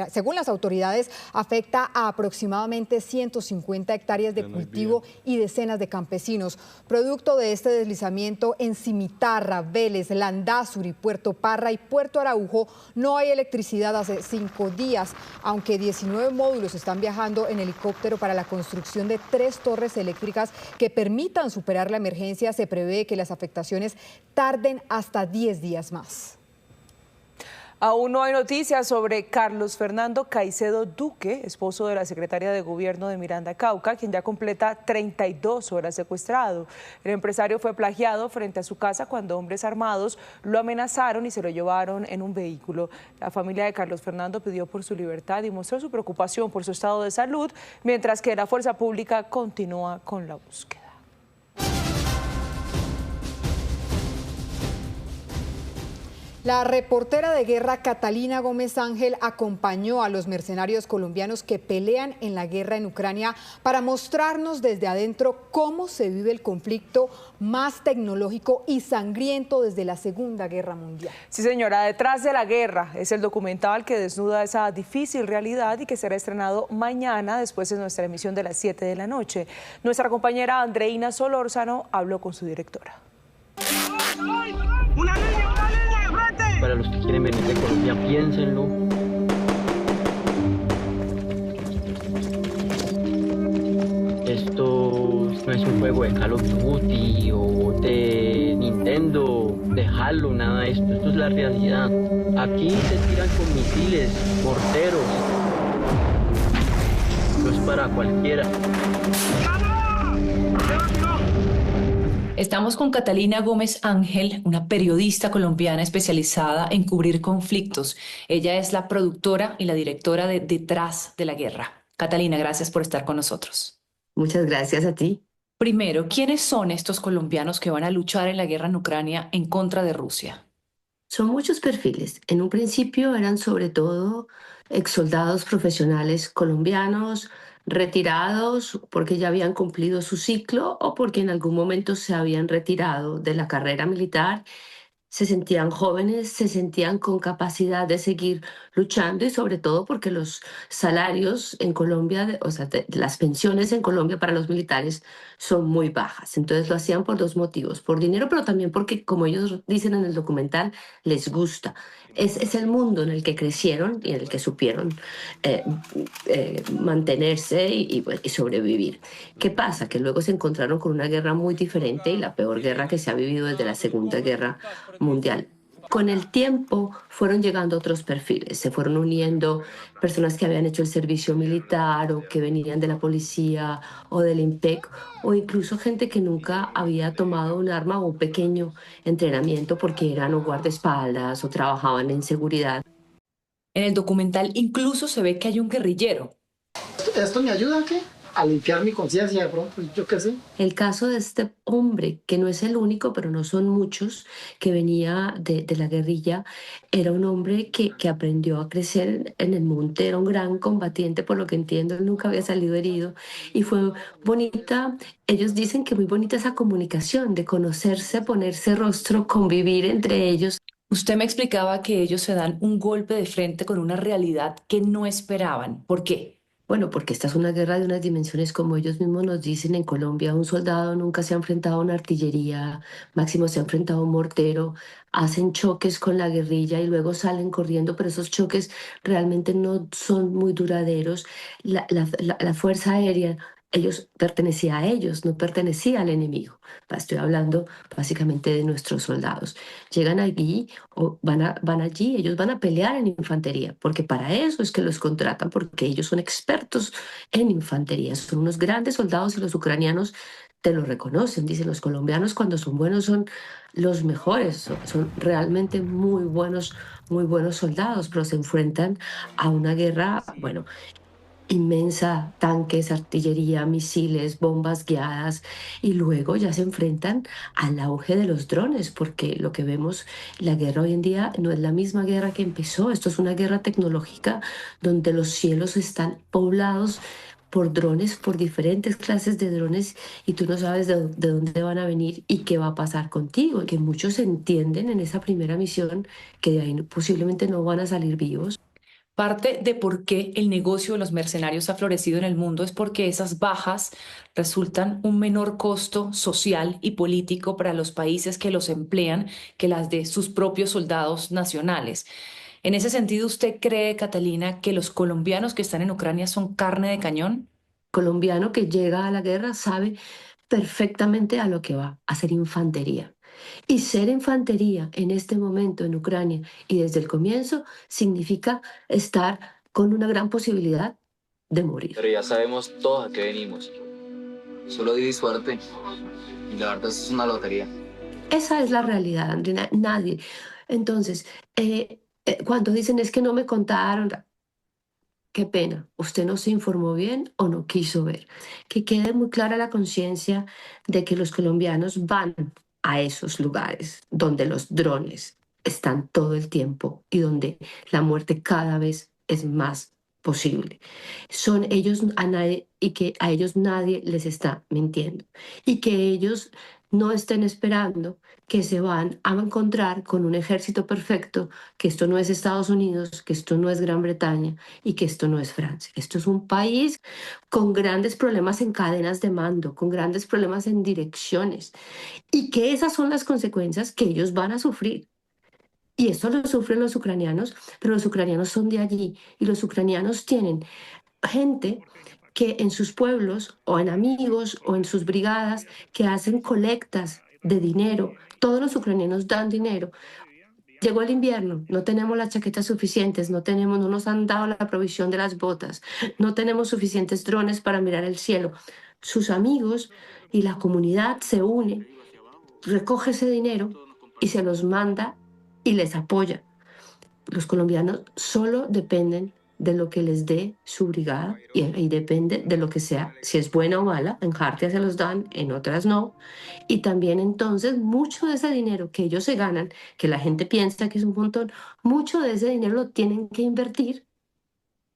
Según las autoridades, afecta a aproximadamente 150 hectáreas de cultivo y decenas de campesinos. Producto de este deslizamiento en Cimitarra, Vélez, Landázuri, Puerto Parra y Puerto Araujo, no hay electricidad hace 5 días, aunque 19 módulos están viajando en helicóptero para la construcción de 3 torres eléctricas que permitan superar la emergencia. Se prevé que las afectaciones tarden hasta 10 días más. Aún no hay noticias sobre Carlos Fernando Caicedo Duque, esposo de la secretaria de Gobierno de Miranda Cauca, quien ya completa 32 horas secuestrado. El empresario fue plagiado frente a su casa cuando hombres armados lo amenazaron y se lo llevaron en un vehículo. La familia de Carlos Fernando pidió por su libertad y mostró su preocupación por su estado de salud, mientras que la fuerza pública continúa con la búsqueda. La reportera de guerra Catalina Gómez Ángel acompañó a los mercenarios colombianos que pelean en la guerra en Ucrania para mostrarnos desde adentro cómo se vive el conflicto más tecnológico y sangriento desde la Segunda Guerra Mundial. Sí, señora, Detrás de la Guerra es el documental que desnuda esa difícil realidad y que será estrenado mañana después de nuestra emisión de las 7 de la noche. Nuestra compañera Andreina Solórzano habló con su directora. ¡Una línea! Para los que quieren venir de Colombia, piénsenlo. Esto no es un juego de Call of Duty o de Nintendo, de Halo, nada de esto. Esto es la realidad. Aquí se tiran con misiles, morteros. No es para cualquiera. Estamos con Catalina Gómez Ángel, una periodista colombiana especializada en cubrir conflictos. Ella es la productora y la directora de Detrás de la Guerra. Catalina, gracias por estar con nosotros. Muchas gracias a ti. Primero, ¿quiénes son estos colombianos que van a luchar en la guerra en Ucrania en contra de Rusia? Son muchos perfiles. En un principio eran sobre todo exsoldados profesionales colombianos, retirados porque ya habían cumplido su ciclo o porque en algún momento se habían retirado de la carrera militar, se sentían jóvenes, se sentían con capacidad de seguir luchando y sobre todo porque los salarios en Colombia, las pensiones en Colombia para los militares son muy bajas. Entonces lo hacían por 2 motivos, por dinero, pero también porque, como ellos dicen en el documental, les gusta. Es el mundo en el que crecieron y en el que supieron mantenerse y sobrevivir. ¿Qué pasa? Que luego se encontraron con una guerra muy diferente y la peor guerra que se ha vivido desde la Segunda Guerra Mundial. Con el tiempo fueron llegando otros perfiles, se fueron uniendo personas que habían hecho el servicio militar o que venían de la policía o del IMPEC o incluso gente que nunca había tomado un arma o un pequeño entrenamiento porque eran o guardaespaldas o trabajaban en seguridad. En el documental incluso se ve que hay un guerrillero. ¿Esto me ayuda a qué? a limpiar mi conciencia de pronto, yo qué sé. El caso de este hombre, que no es el único, pero no son muchos, que venía de la guerrilla, era un hombre que aprendió a crecer en el monte, era un gran combatiente, por lo que entiendo, él nunca había salido herido. Y fue bonita, ellos dicen que muy bonita esa comunicación, de conocerse, ponerse rostro, convivir entre ellos. Usted me explicaba que ellos se dan un golpe de frente con una realidad que no esperaban. ¿Por qué? Bueno, porque esta es una guerra de unas dimensiones, como ellos mismos nos dicen en Colombia. Un soldado nunca se ha enfrentado a una artillería, máximo se ha enfrentado a un mortero, hacen choques con la guerrilla y luego salen corriendo, pero esos choques realmente no son muy duraderos. La Fuerza Aérea, ellos pertenecía a ellos, no pertenecía al enemigo. Estoy hablando básicamente de nuestros soldados. Llegan allí o van allí, ellos van a pelear en infantería, porque para eso es que los contratan, porque ellos son expertos en infantería, son unos grandes soldados y los ucranianos te lo reconocen. Dicen, los colombianos cuando son buenos son los mejores, son realmente muy buenos soldados, pero se enfrentan a una guerra, bueno, inmensa, tanques, artillería, misiles, bombas guiadas, y luego ya se enfrentan al auge de los drones, porque lo que vemos, la guerra hoy en día no es la misma guerra que empezó. Esto es una guerra tecnológica donde los cielos están poblados por drones, por diferentes clases de drones, y tú no sabes de dónde van a venir y qué va a pasar contigo, que muchos entienden en esa primera misión que de ahí posiblemente no van a salir vivos. Parte de por qué el negocio de los mercenarios ha florecido en el mundo es porque esas bajas resultan un menor costo social y político para los países que los emplean que las de sus propios soldados nacionales. En ese sentido, ¿usted cree, Catalina, que los colombianos que están en Ucrania son carne de cañón? Colombiano que llega a la guerra sabe perfectamente a lo que va, a hacer infantería. Y ser infantería en este momento en Ucrania y desde el comienzo significa estar con una gran posibilidad de morir. Pero ya sabemos todos a qué venimos. Solo di suerte. Y la verdad es una lotería. Esa es la realidad, Andrina. Nadie. Entonces, cuando dicen es que no me contaron, qué pena, usted no se informó bien o no quiso ver. Que quede muy clara la conciencia de que los colombianos van a esos lugares donde los drones están todo el tiempo y donde la muerte cada vez es más posible. Son ellos a nadie, y que a ellos nadie les está mintiendo, y que ellos no estén esperando que se van a encontrar con un ejército perfecto, que esto no es Estados Unidos, que esto no es Gran Bretaña y que esto no es Francia. Esto es un país con grandes problemas en cadenas de mando, con grandes problemas en direcciones, y que esas son las consecuencias que ellos van a sufrir. Y esto lo sufren los ucranianos, pero los ucranianos son de allí y los ucranianos tienen gente que en sus pueblos o en amigos o en sus brigadas que hacen colectas de dinero. Todos los ucranianos dan dinero. Llegó el invierno, no tenemos las chaquetas suficientes, no nos han dado la provisión de las botas, no tenemos suficientes drones para mirar el cielo. Sus amigos y la comunidad se une, recoge ese dinero y se los manda y les apoya. Los colombianos solo dependen de lo que les dé su brigada y depende de lo que sea, si es buena o mala. En Jartia se los dan, en otras no. Y también entonces mucho de ese dinero que ellos se ganan, que la gente piensa que es un montón, mucho de ese dinero lo tienen que invertir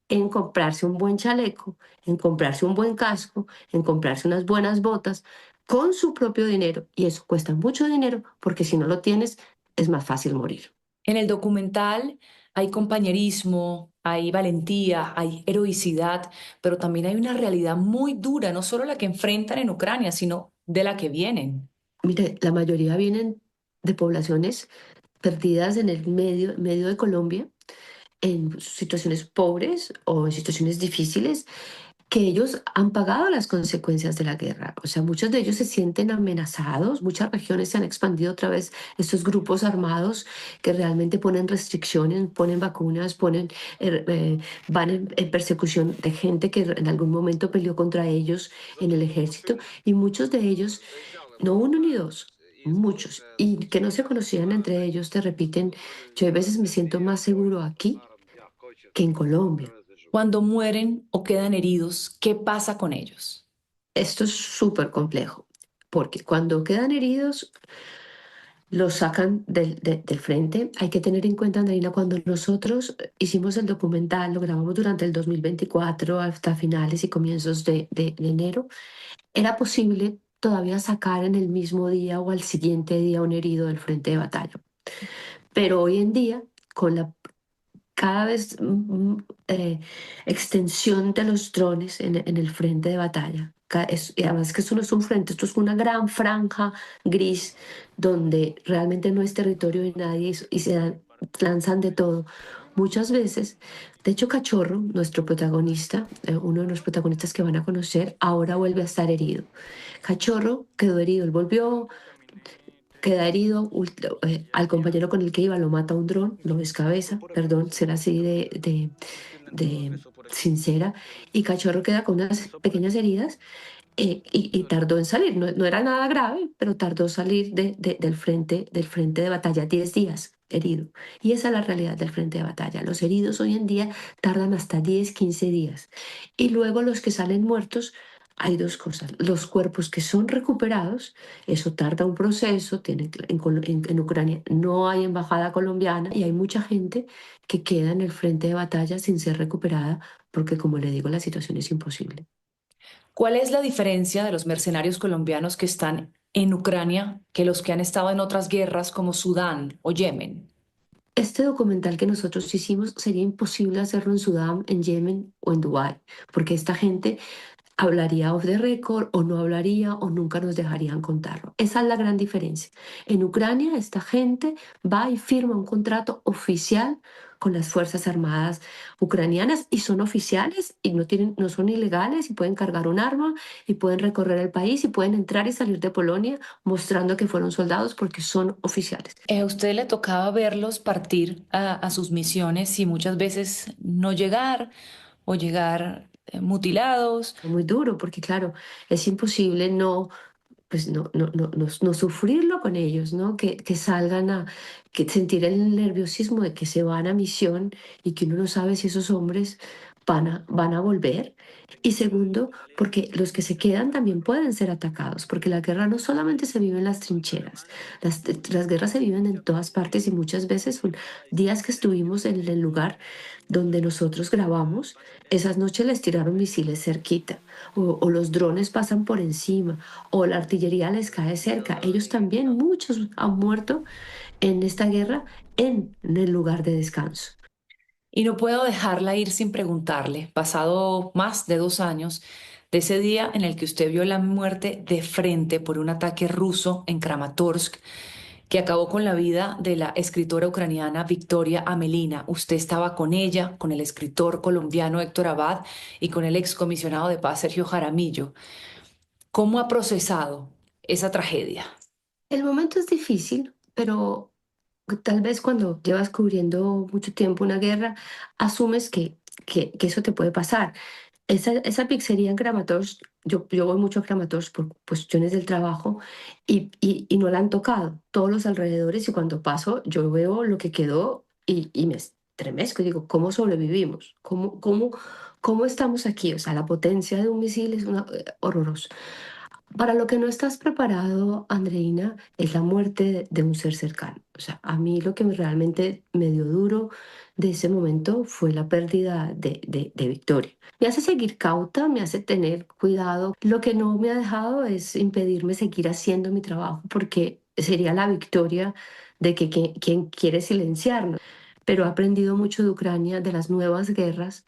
en comprarse un buen chaleco, en comprarse un buen casco, en comprarse unas buenas botas con su propio dinero. Y eso cuesta mucho dinero porque si no lo tienes es más fácil morir. En el documental hay compañerismo, hay valentía, hay heroicidad, pero también hay una realidad muy dura, no solo la que enfrentan en Ucrania, sino de la que vienen. Mire, la mayoría vienen de poblaciones perdidas en el medio de Colombia, en situaciones pobres o en situaciones difíciles, que ellos han pagado las consecuencias de la guerra. O sea, muchos de ellos se sienten amenazados, muchas regiones se han expandido otra vez estos grupos armados que realmente ponen restricciones, ponen vacunas, van en persecución de gente que en algún momento peleó contra ellos en el ejército, y muchos de ellos, no uno ni dos, muchos, y que no se conocían entre ellos, te repiten, yo a veces me siento más seguro aquí que en Colombia. Cuando mueren o quedan heridos, ¿qué pasa con ellos? Esto es súper complejo, porque cuando quedan heridos, los sacan del frente. Hay que tener en cuenta, Andreina, cuando nosotros hicimos el documental, lo grabamos durante el 2024 hasta finales y comienzos de enero, era posible todavía sacar en el mismo día o al siguiente día un herido del frente de batalla. Pero hoy en día, con la cada vez extensión de los drones en el frente de batalla. Y además que esto no es un frente, esto es una gran franja gris donde realmente no es territorio de nadie y se lanzan de todo. Muchas veces, de hecho Cachorro, nuestro protagonista, uno de los protagonistas que van a conocer, ahora vuelve a estar herido. Cachorro quedó herido, él volvió, queda herido, al compañero con el que iba lo mata un dron, lo descabeza, perdón, será así de sincera, y Cachorro queda con unas pequeñas heridas y tardó en salir, no era nada grave, pero tardó en salir del frente de batalla, 10 días herido. Y esa es la realidad del frente de batalla. Los heridos hoy en día tardan hasta 10, 15 días. Y luego los que salen muertos, hay dos cosas. Los cuerpos que son recuperados, eso tarda un proceso. En Ucrania no hay embajada colombiana y hay mucha gente que queda en el frente de batalla sin ser recuperada porque, como le digo, la situación es imposible. ¿Cuál es la diferencia de los mercenarios colombianos que están en Ucrania que los que han estado en otras guerras como Sudán o Yemen? Este documental que nosotros hicimos sería imposible hacerlo en Sudán, en Yemen o en Dubái, porque esta gente hablaría off the record o no hablaría o nunca nos dejarían contarlo. Esa es la gran diferencia. En Ucrania esta gente va y firma un contrato oficial con las Fuerzas Armadas ucranianas y son oficiales y no son ilegales y pueden cargar un arma y pueden recorrer el país y pueden entrar y salir de Polonia mostrando que fueron soldados porque son oficiales. ¿A usted le tocaba verlos partir a sus misiones y muchas veces no llegar o llegar mutilados? Muy duro porque claro, es imposible no sufrirlo con ellos, ¿no? Que salgan que sentir el nerviosismo de que se van a misión y que uno no sabe si esos hombres van a volver. Y segundo, porque los que se quedan también pueden ser atacados, porque la guerra no solamente se vive en las trincheras, las guerras se viven en todas partes y muchas veces son días que estuvimos en el lugar donde nosotros grabamos, esas noches les tiraron misiles cerquita, o los drones pasan por encima, o la artillería les cae cerca. Ellos también, muchos han muerto en esta guerra en el lugar de descanso. Y no puedo dejarla ir sin preguntarle, pasado más de 2 años, de ese día en el que usted vio la muerte de frente por un ataque ruso en Kramatorsk, que acabó con la vida de la escritora ucraniana Victoria Amelina. Usted estaba con ella, con el escritor colombiano Héctor Abad y con el excomisionado de paz Sergio Jaramillo. ¿Cómo ha procesado esa tragedia? El momento es difícil, pero tal vez cuando llevas cubriendo mucho tiempo una guerra, asumes que eso te puede pasar. Esa pizzería en Kramatorsk, yo voy mucho a Kramatorsk por cuestiones del trabajo y no la han tocado. Todos los alrededores y cuando paso yo veo lo que quedó y me estremezco. Digo, ¿cómo sobrevivimos? ¿Cómo estamos aquí? O sea, la potencia de un misil es horroroso. Para lo que no estás preparado, Andreina, es la muerte de un ser cercano. O sea, a mí lo que realmente me dio duro de ese momento fue la pérdida de Victoria. Me hace seguir cauta, me hace tener cuidado. Lo que no me ha dejado es impedirme seguir haciendo mi trabajo, porque sería la victoria de quien quiere silenciarnos. Pero he aprendido mucho de Ucrania, de las nuevas guerras,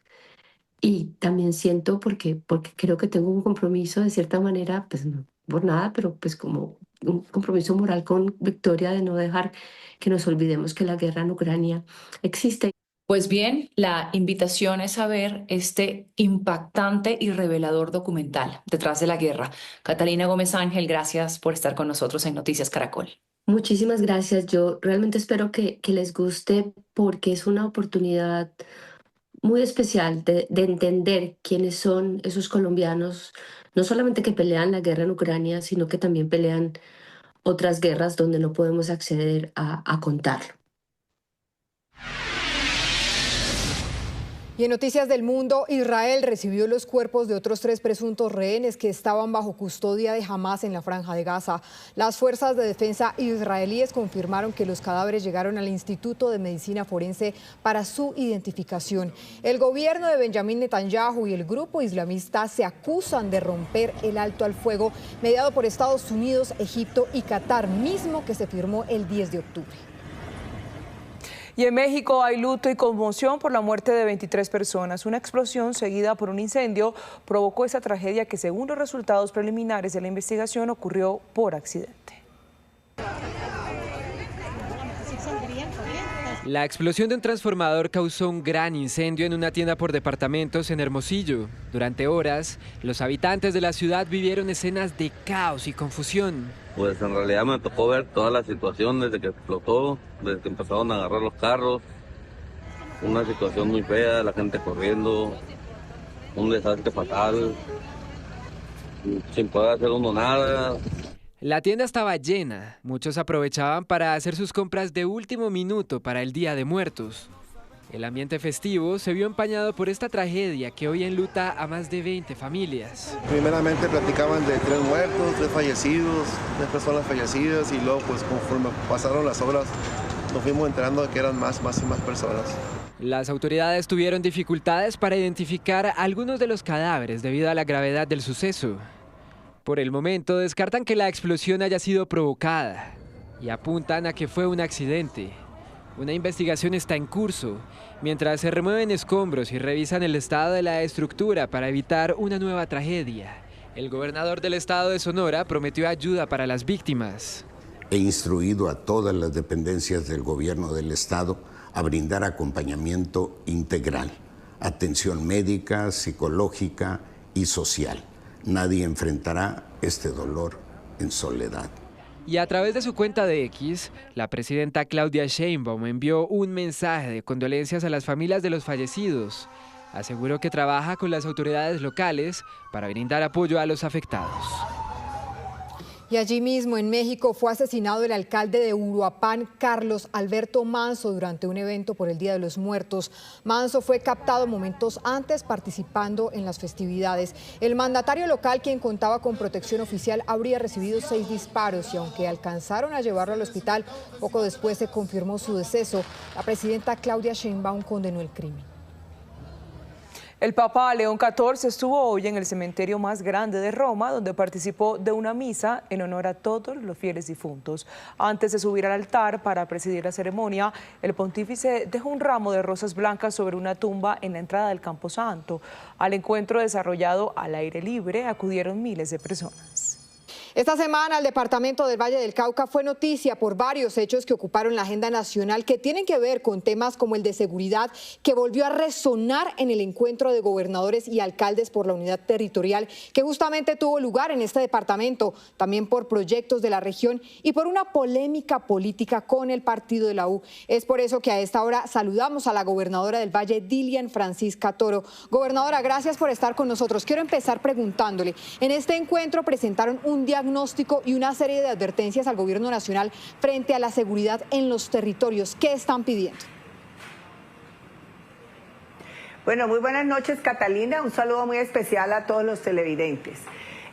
y también siento porque creo que tengo un compromiso de cierta manera, pues no por nada, pero pues como un compromiso moral con Victoria de no dejar que nos olvidemos que la guerra en Ucrania existe. Pues bien, la invitación es a ver este impactante y revelador documental, Detrás de la Guerra. Catalina Gómez Ángel, gracias por estar con nosotros en Noticias Caracol. Muchísimas gracias. Yo realmente espero que les guste porque es una oportunidad muy especial de entender quiénes son esos colombianos, no solamente que pelean la guerra en Ucrania, sino que también pelean otras guerras donde no podemos acceder a contarlo. Y en noticias del mundo, Israel recibió los cuerpos de otros 3 presuntos rehenes que estaban bajo custodia de Hamás en la Franja de Gaza. Las fuerzas de defensa israelíes confirmaron que los cadáveres llegaron al Instituto de Medicina Forense para su identificación. El gobierno de Benjamín Netanyahu y el grupo islamista se acusan de romper el alto al fuego mediado por Estados Unidos, Egipto y Qatar, mismo que se firmó el 10 de octubre. Y en México hay luto y conmoción por la muerte de 23 personas. Una explosión seguida por un incendio provocó esa tragedia que, según los resultados preliminares de la investigación, ocurrió por accidente. La explosión de un transformador causó un gran incendio en una tienda por departamentos en Hermosillo. Durante horas, los habitantes de la ciudad vivieron escenas de caos y confusión. Pues en realidad me tocó ver toda la situación desde que explotó, desde que empezaron a agarrar los carros. Una situación muy fea, la gente corriendo, un desastre fatal, sin poder hacer uno nada. La tienda estaba llena, muchos aprovechaban para hacer sus compras de último minuto para el Día de Muertos. El ambiente festivo se vio empañado por esta tragedia que hoy enluta a más de 20 familias. Primeramente platicaban de 3 muertos, 3 fallecidos, 3 personas fallecidas, y luego pues conforme pasaron las horas nos fuimos enterando de que eran más y más personas. Las autoridades tuvieron dificultades para identificar algunos de los cadáveres debido a la gravedad del suceso. Por el momento descartan que la explosión haya sido provocada y apuntan a que fue un accidente. Una investigación está en curso, mientras se remueven escombros y revisan el estado de la estructura para evitar una nueva tragedia. El gobernador del estado de Sonora prometió ayuda para las víctimas. He instruido a todas las dependencias del gobierno del estado a brindar acompañamiento integral, atención médica, psicológica y social. Nadie enfrentará este dolor en soledad. Y a través de su cuenta de X, la presidenta Claudia Sheinbaum envió un mensaje de condolencias a las familias de los fallecidos. Aseguró que trabaja con las autoridades locales para brindar apoyo a los afectados. Y allí mismo, en México, fue asesinado el alcalde de Uruapan, Carlos Alberto Manzo, durante un evento por el Día de los Muertos. Manzo fue captado momentos antes participando en las festividades. El mandatario local, quien contaba con protección oficial, habría recibido 6 disparos y aunque alcanzaron a llevarlo al hospital, poco después se confirmó su deceso. La presidenta Claudia Sheinbaum condenó el crimen. El Papa León XIV estuvo hoy en el cementerio más grande de Roma, donde participó de una misa en honor a todos los fieles difuntos. Antes de subir al altar para presidir la ceremonia, el pontífice dejó un ramo de rosas blancas sobre una tumba en la entrada del Camposanto. Al encuentro desarrollado al aire libre acudieron miles de personas. Esta semana el departamento del Valle del Cauca fue noticia por varios hechos que ocuparon la agenda nacional que tienen que ver con temas como el de seguridad, que volvió a resonar en el encuentro de gobernadores y alcaldes por la unidad territorial que justamente tuvo lugar en este departamento, también por proyectos de la región y por una polémica política con el partido de la U. Es por eso que a esta hora saludamos a la gobernadora del Valle, Dilian Francisca Toro. Gobernadora, gracias por estar con nosotros. Quiero empezar preguntándole, en este encuentro presentaron un diagnóstico y una serie de advertencias al gobierno nacional frente a la seguridad en los territorios. ¿Qué están pidiendo? Bueno, muy buenas noches, Catalina. Un saludo muy especial a todos los televidentes.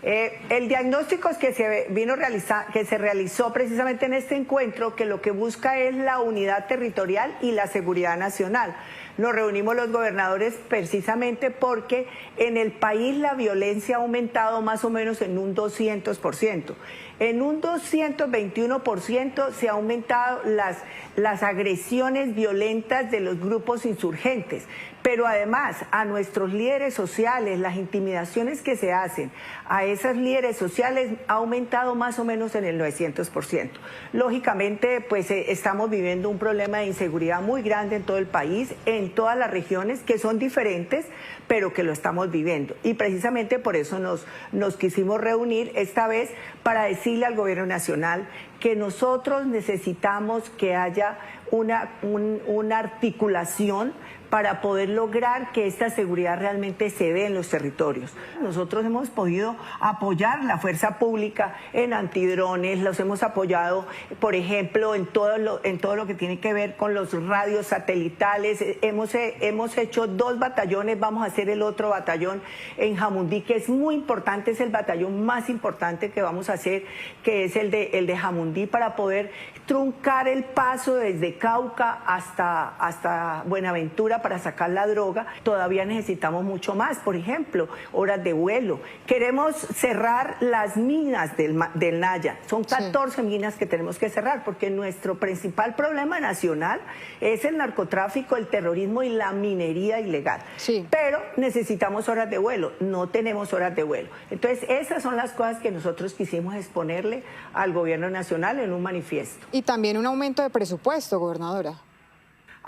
El diagnóstico que se realizó precisamente en este encuentro, que lo que busca es la unidad territorial y la seguridad nacional. Nos reunimos los gobernadores precisamente porque en el país la violencia ha aumentado más o menos en un 200%. En un 221% se han aumentado las agresiones violentas de los grupos insurgentes. Pero además a nuestros líderes sociales, las intimidaciones que se hacen a esos líderes sociales ha aumentado más o menos en el 900%. Lógicamente, pues estamos viviendo un problema de inseguridad muy grande en todo el país, en todas las regiones que son diferentes, pero que lo estamos viviendo. Y precisamente por eso nos quisimos reunir esta vez para decirle al gobierno nacional que nosotros necesitamos que haya una articulación para poder lograr que esta seguridad realmente se dé en los territorios. Nosotros hemos podido apoyar la fuerza pública en antidrones, los hemos apoyado, por ejemplo, en todo lo que tiene que ver con los radios satelitales. Hemos hecho 2 batallones, vamos a hacer el otro batallón en Jamundí, que es muy importante, es el batallón más importante que vamos a hacer, que es el de Jamundí, para poder truncar el paso desde Cauca hasta Buenaventura para sacar la droga. Todavía necesitamos mucho más, por ejemplo, horas de vuelo. Queremos cerrar las minas del Naya. Son 14 minas que tenemos que cerrar, porque nuestro principal problema nacional es el narcotráfico, el terrorismo y la minería ilegal. Pero necesitamos horas de vuelo, no tenemos horas de vuelo. Entonces, esas son las cosas que nosotros quisimos exponerle al gobierno nacional en un manifiesto. Y también un aumento de presupuesto, gobernadora.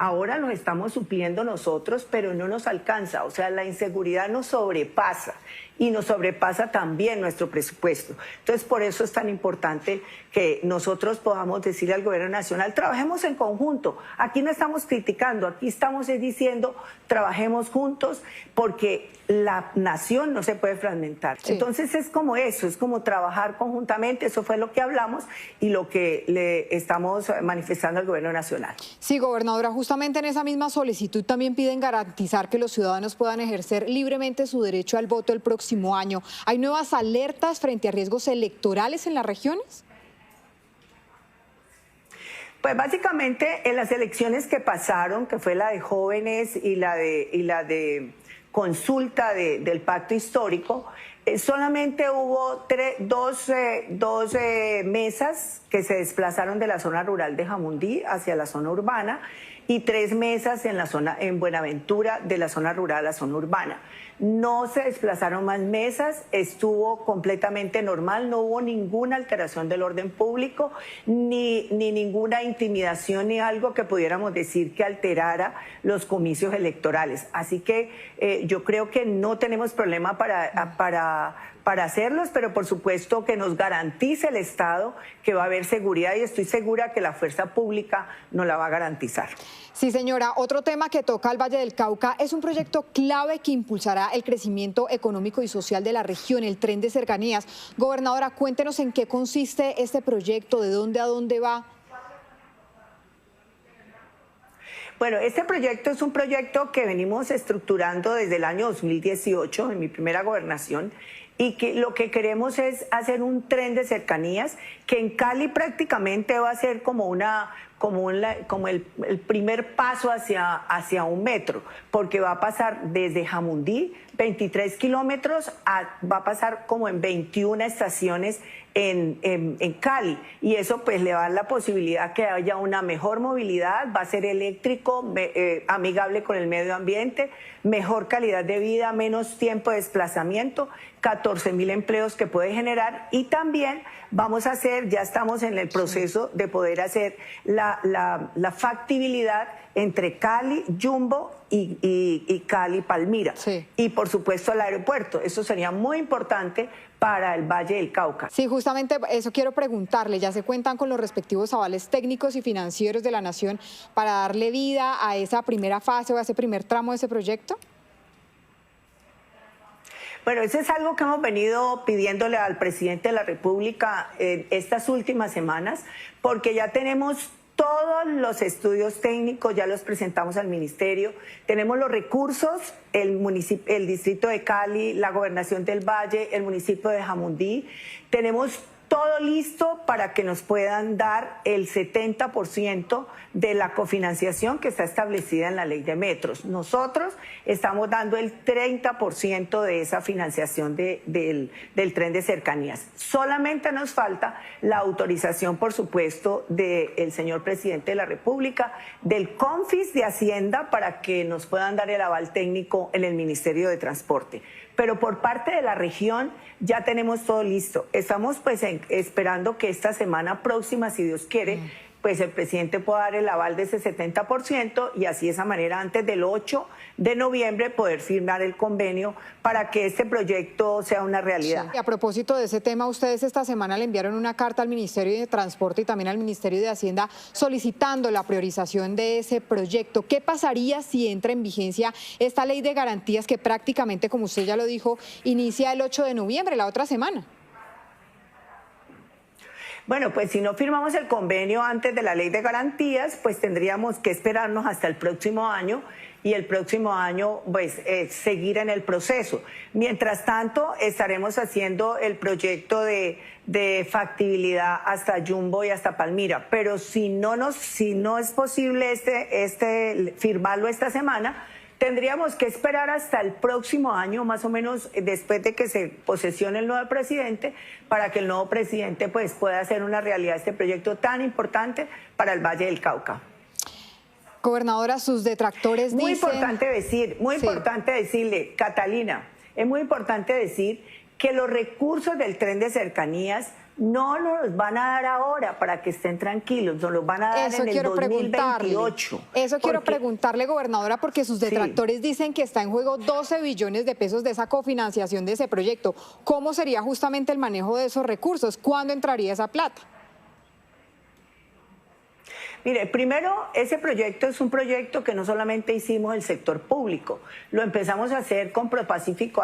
Ahora lo estamos supliendo nosotros, pero no nos alcanza. O sea, la inseguridad nos sobrepasa y nos sobrepasa también nuestro presupuesto. Entonces, por eso es tan importante que nosotros podamos decirle al gobierno nacional, trabajemos en conjunto. Aquí no estamos criticando, aquí estamos diciendo, trabajemos juntos, porque la nación no se puede fragmentar. Entonces es como eso, es como trabajar conjuntamente. Eso fue lo que hablamos y lo que le estamos manifestando al gobierno nacional. Sí, gobernadora, justamente en esa misma solicitud también piden garantizar que los ciudadanos puedan ejercer libremente su derecho al voto el próximo año. ¿Hay nuevas alertas frente a riesgos electorales en las regiones? Pues básicamente en las elecciones que pasaron, que fue la de jóvenes y la de consulta del pacto histórico, solamente hubo dos mesas que se desplazaron de la zona rural de Jamundí hacia la zona urbana y 3 mesas en Buenaventura, de la zona rural a la zona urbana. No se desplazaron más mesas, estuvo completamente normal, no hubo ninguna alteración del orden público, ni ninguna intimidación, ni algo que pudiéramos decir que alterara los comicios electorales. Así que yo creo que no tenemos problema para hacerlos, pero por supuesto que nos garantice el Estado que va a haber seguridad, y estoy segura que la fuerza pública nos la va a garantizar. Sí, señora. Otro tema que toca al Valle del Cauca es un proyecto clave que impulsará el crecimiento económico y social de la región, el Tren de Cercanías. Gobernadora, cuéntenos en qué consiste este proyecto, de dónde a dónde va. Bueno, este proyecto es un proyecto que venimos estructurando desde el año 2018, en mi primera gobernación, y que lo que queremos es hacer un tren de cercanías que en Cali prácticamente va a ser como el primer paso hacia un metro, porque va a pasar desde Jamundí, 23 kilómetros, va a pasar como en 21 estaciones en Cali, y eso pues le va a dar la posibilidad que haya una mejor movilidad, va a ser eléctrico, amigable con el medio ambiente, mejor calidad de vida, menos tiempo de desplazamiento, 14.000 empleos que puede generar, y también vamos a hacer, ya estamos en el proceso de poder hacer la factibilidad entre Cali, Jumbo y Cali, Palmira. Y por supuesto el aeropuerto. Eso sería muy importante para el Valle del Cauca. Sí, justamente eso quiero preguntarle. ¿Ya se cuentan con los respectivos avales técnicos y financieros de la Nación para darle vida a esa primera fase o a ese primer tramo de ese proyecto? Bueno, eso es algo que hemos venido pidiéndole al presidente de la República estas últimas semanas, porque ya tenemos todos los estudios técnicos, ya los presentamos al ministerio, tenemos los recursos, el distrito de Cali, la gobernación del Valle, el municipio de Jamundí, tenemos todo listo para que nos puedan dar el 70% de la cofinanciación que está establecida en la ley de metros. Nosotros estamos dando el 30% de esa financiación del tren de cercanías. Solamente nos falta la autorización, por supuesto, del señor presidente de la República, del CONFIS de Hacienda, para que nos puedan dar el aval técnico en el Ministerio de Transporte. Pero por parte de la región ya tenemos todo listo. Estamos pues esperando que esta semana próxima, si Dios quiere, pues el presidente pueda dar el aval de ese 70% y así de esa manera antes del 8 de noviembre poder firmar el convenio para que este proyecto sea una realidad. Sí. Y a propósito de ese tema, ustedes esta semana le enviaron una carta al Ministerio de Transporte y también al Ministerio de Hacienda solicitando la priorización de ese proyecto. ¿Qué pasaría si entra en vigencia esta ley de garantías que prácticamente, como usted ya lo dijo, inicia el 8 de noviembre, la otra semana? Bueno, pues si no firmamos el convenio antes de la ley de garantías, pues tendríamos que esperarnos hasta el próximo año y el próximo año pues seguir en el proceso. Mientras tanto, estaremos haciendo el proyecto de factibilidad hasta Jumbo y hasta Palmira, pero si no es posible firmarlo esta semana, tendríamos que esperar hasta el próximo año, más o menos después de que se posesione el nuevo presidente, para que el nuevo presidente pues pueda hacer una realidad este proyecto tan importante para el Valle del Cauca. Gobernadora, sus detractores muy dicen... importante decirle, Catalina, es muy importante decir que los recursos del tren de cercanías no nos los van a dar ahora para que estén tranquilos, nos los van a dar en el 2028. Eso quiero preguntarle, gobernadora, porque sus detractores dicen que está en juego 12 billones de pesos de esa cofinanciación de ese proyecto. ¿Cómo sería justamente el manejo de esos recursos? ¿Cuándo entraría esa plata? Mire, primero, ese proyecto es un proyecto que no solamente hicimos el sector público, lo empezamos a hacer con ProPacífico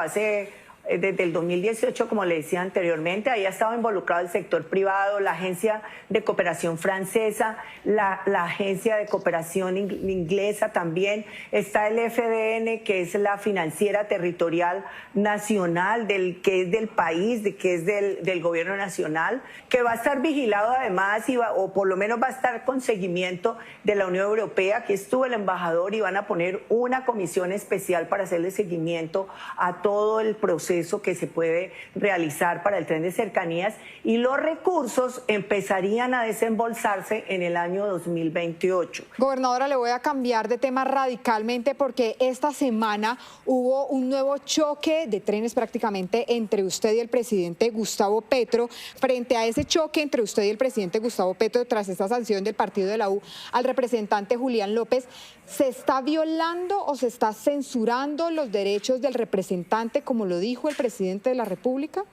desde el 2018, como le decía anteriormente. Ahí ha estado involucrado el sector privado, la Agencia de Cooperación Francesa, la Agencia de Cooperación Inglesa también. Está el FDN, que es la Financiera Territorial Nacional, que es del país, que es del Gobierno Nacional, que va a estar vigilado además, o por lo menos va a estar con seguimiento de la Unión Europea. Aquí estuvo el embajador y van a poner una comisión especial para hacerle seguimiento a todo el proceso que se puede realizar para el tren de cercanías, y los recursos empezarían a desembolsarse en el año 2028. Gobernadora, le voy a cambiar de tema radicalmente porque esta semana hubo un nuevo choque de trenes prácticamente entre usted y el presidente Gustavo Petro. Frente a ese choque entre usted y el presidente Gustavo Petro, tras esta sanción del partido de la U al representante Julián López, ¿se está violando o se está censurando los derechos del representante, como lo dijo el presidente de la República?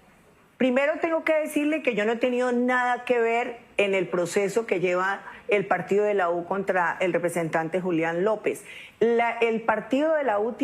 Primero tengo que decirle que yo no he tenido nada que ver en el proceso que lleva el partido de la U contra el representante Julián López. El partido de la U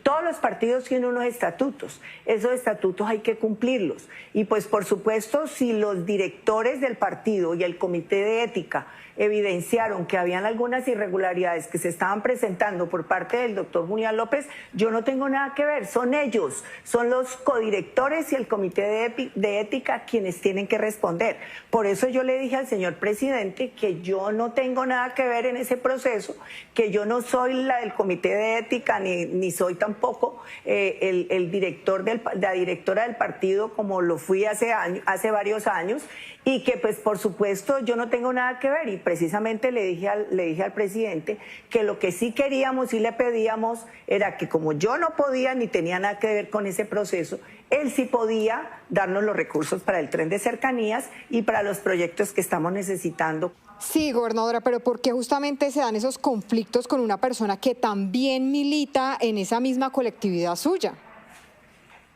todos los partidos tienen unos estatutos. Esos estatutos hay que cumplirlos. Y pues por supuesto, si los directores del partido y el comité de ética evidenciaron que habían algunas irregularidades que se estaban presentando por parte del doctor Julián López, yo no tengo nada que ver, son ellos, son los codirectores y el comité de ética quienes tienen que responder. Por eso yo le dije al señor presidente que yo no tengo nada que ver en ese proceso, que yo no soy la del comité de ética ni soy tampoco el director la directora del partido como lo fui hace varios años, y que pues por supuesto yo no tengo nada que ver. Y precisamente le dije al presidente que lo que sí queríamos y le pedíamos era que, como yo no podía ni tenía nada que ver con ese proceso, él sí podía darnos los recursos para el tren de cercanías y para los proyectos que estamos necesitando. Sí, gobernadora, pero ¿por qué justamente se dan esos conflictos con una persona que también milita en esa misma colectividad suya?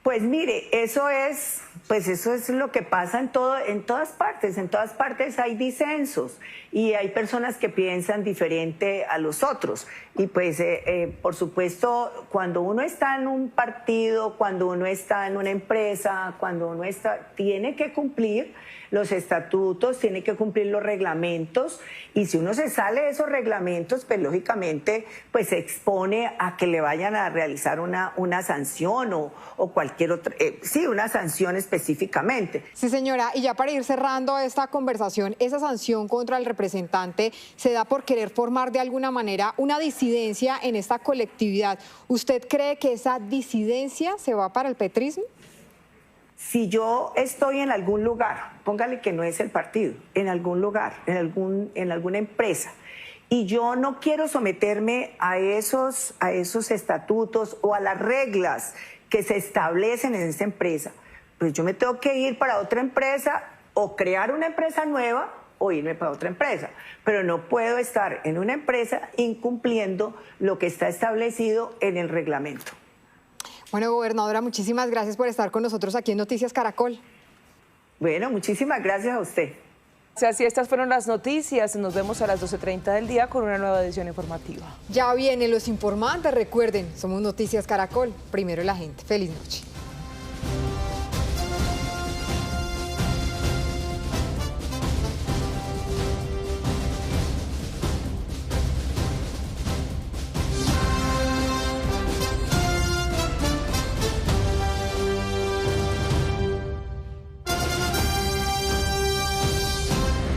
Pues mire, eso es lo que pasa en todas partes. En todas partes hay disensos y hay personas que piensan diferente a los otros. Y pues, por supuesto, cuando uno está en un partido, cuando uno está en una empresa, tiene que cumplir los estatutos, tiene que cumplir los reglamentos, y si uno se sale de esos reglamentos, pues lógicamente pues se expone a que le vayan a realizar una sanción o cualquier otra, una sanción específicamente. Sí, señora, y ya para ir cerrando esta conversación, esa sanción contra el representante se da por querer formar de alguna manera una disidencia en esta colectividad. ¿Usted cree que esa disidencia se va para el petrismo? Si yo estoy en algún lugar, póngale que no es el partido, en algún lugar, en alguna empresa, y yo no quiero someterme a esos estatutos o a las reglas que se establecen en esa empresa, pues yo me tengo que ir para otra empresa o crear una empresa nueva o irme para otra empresa. Pero no puedo estar en una empresa incumpliendo lo que está establecido en el reglamento. Bueno, gobernadora, muchísimas gracias por estar con nosotros aquí en Noticias Caracol. Bueno, muchísimas gracias a usted. Así estas fueron las noticias. Nos vemos a las 12:30 del día con una nueva edición informativa. Ya vienen los informantes. Recuerden, somos Noticias Caracol. Primero la gente. Feliz noche.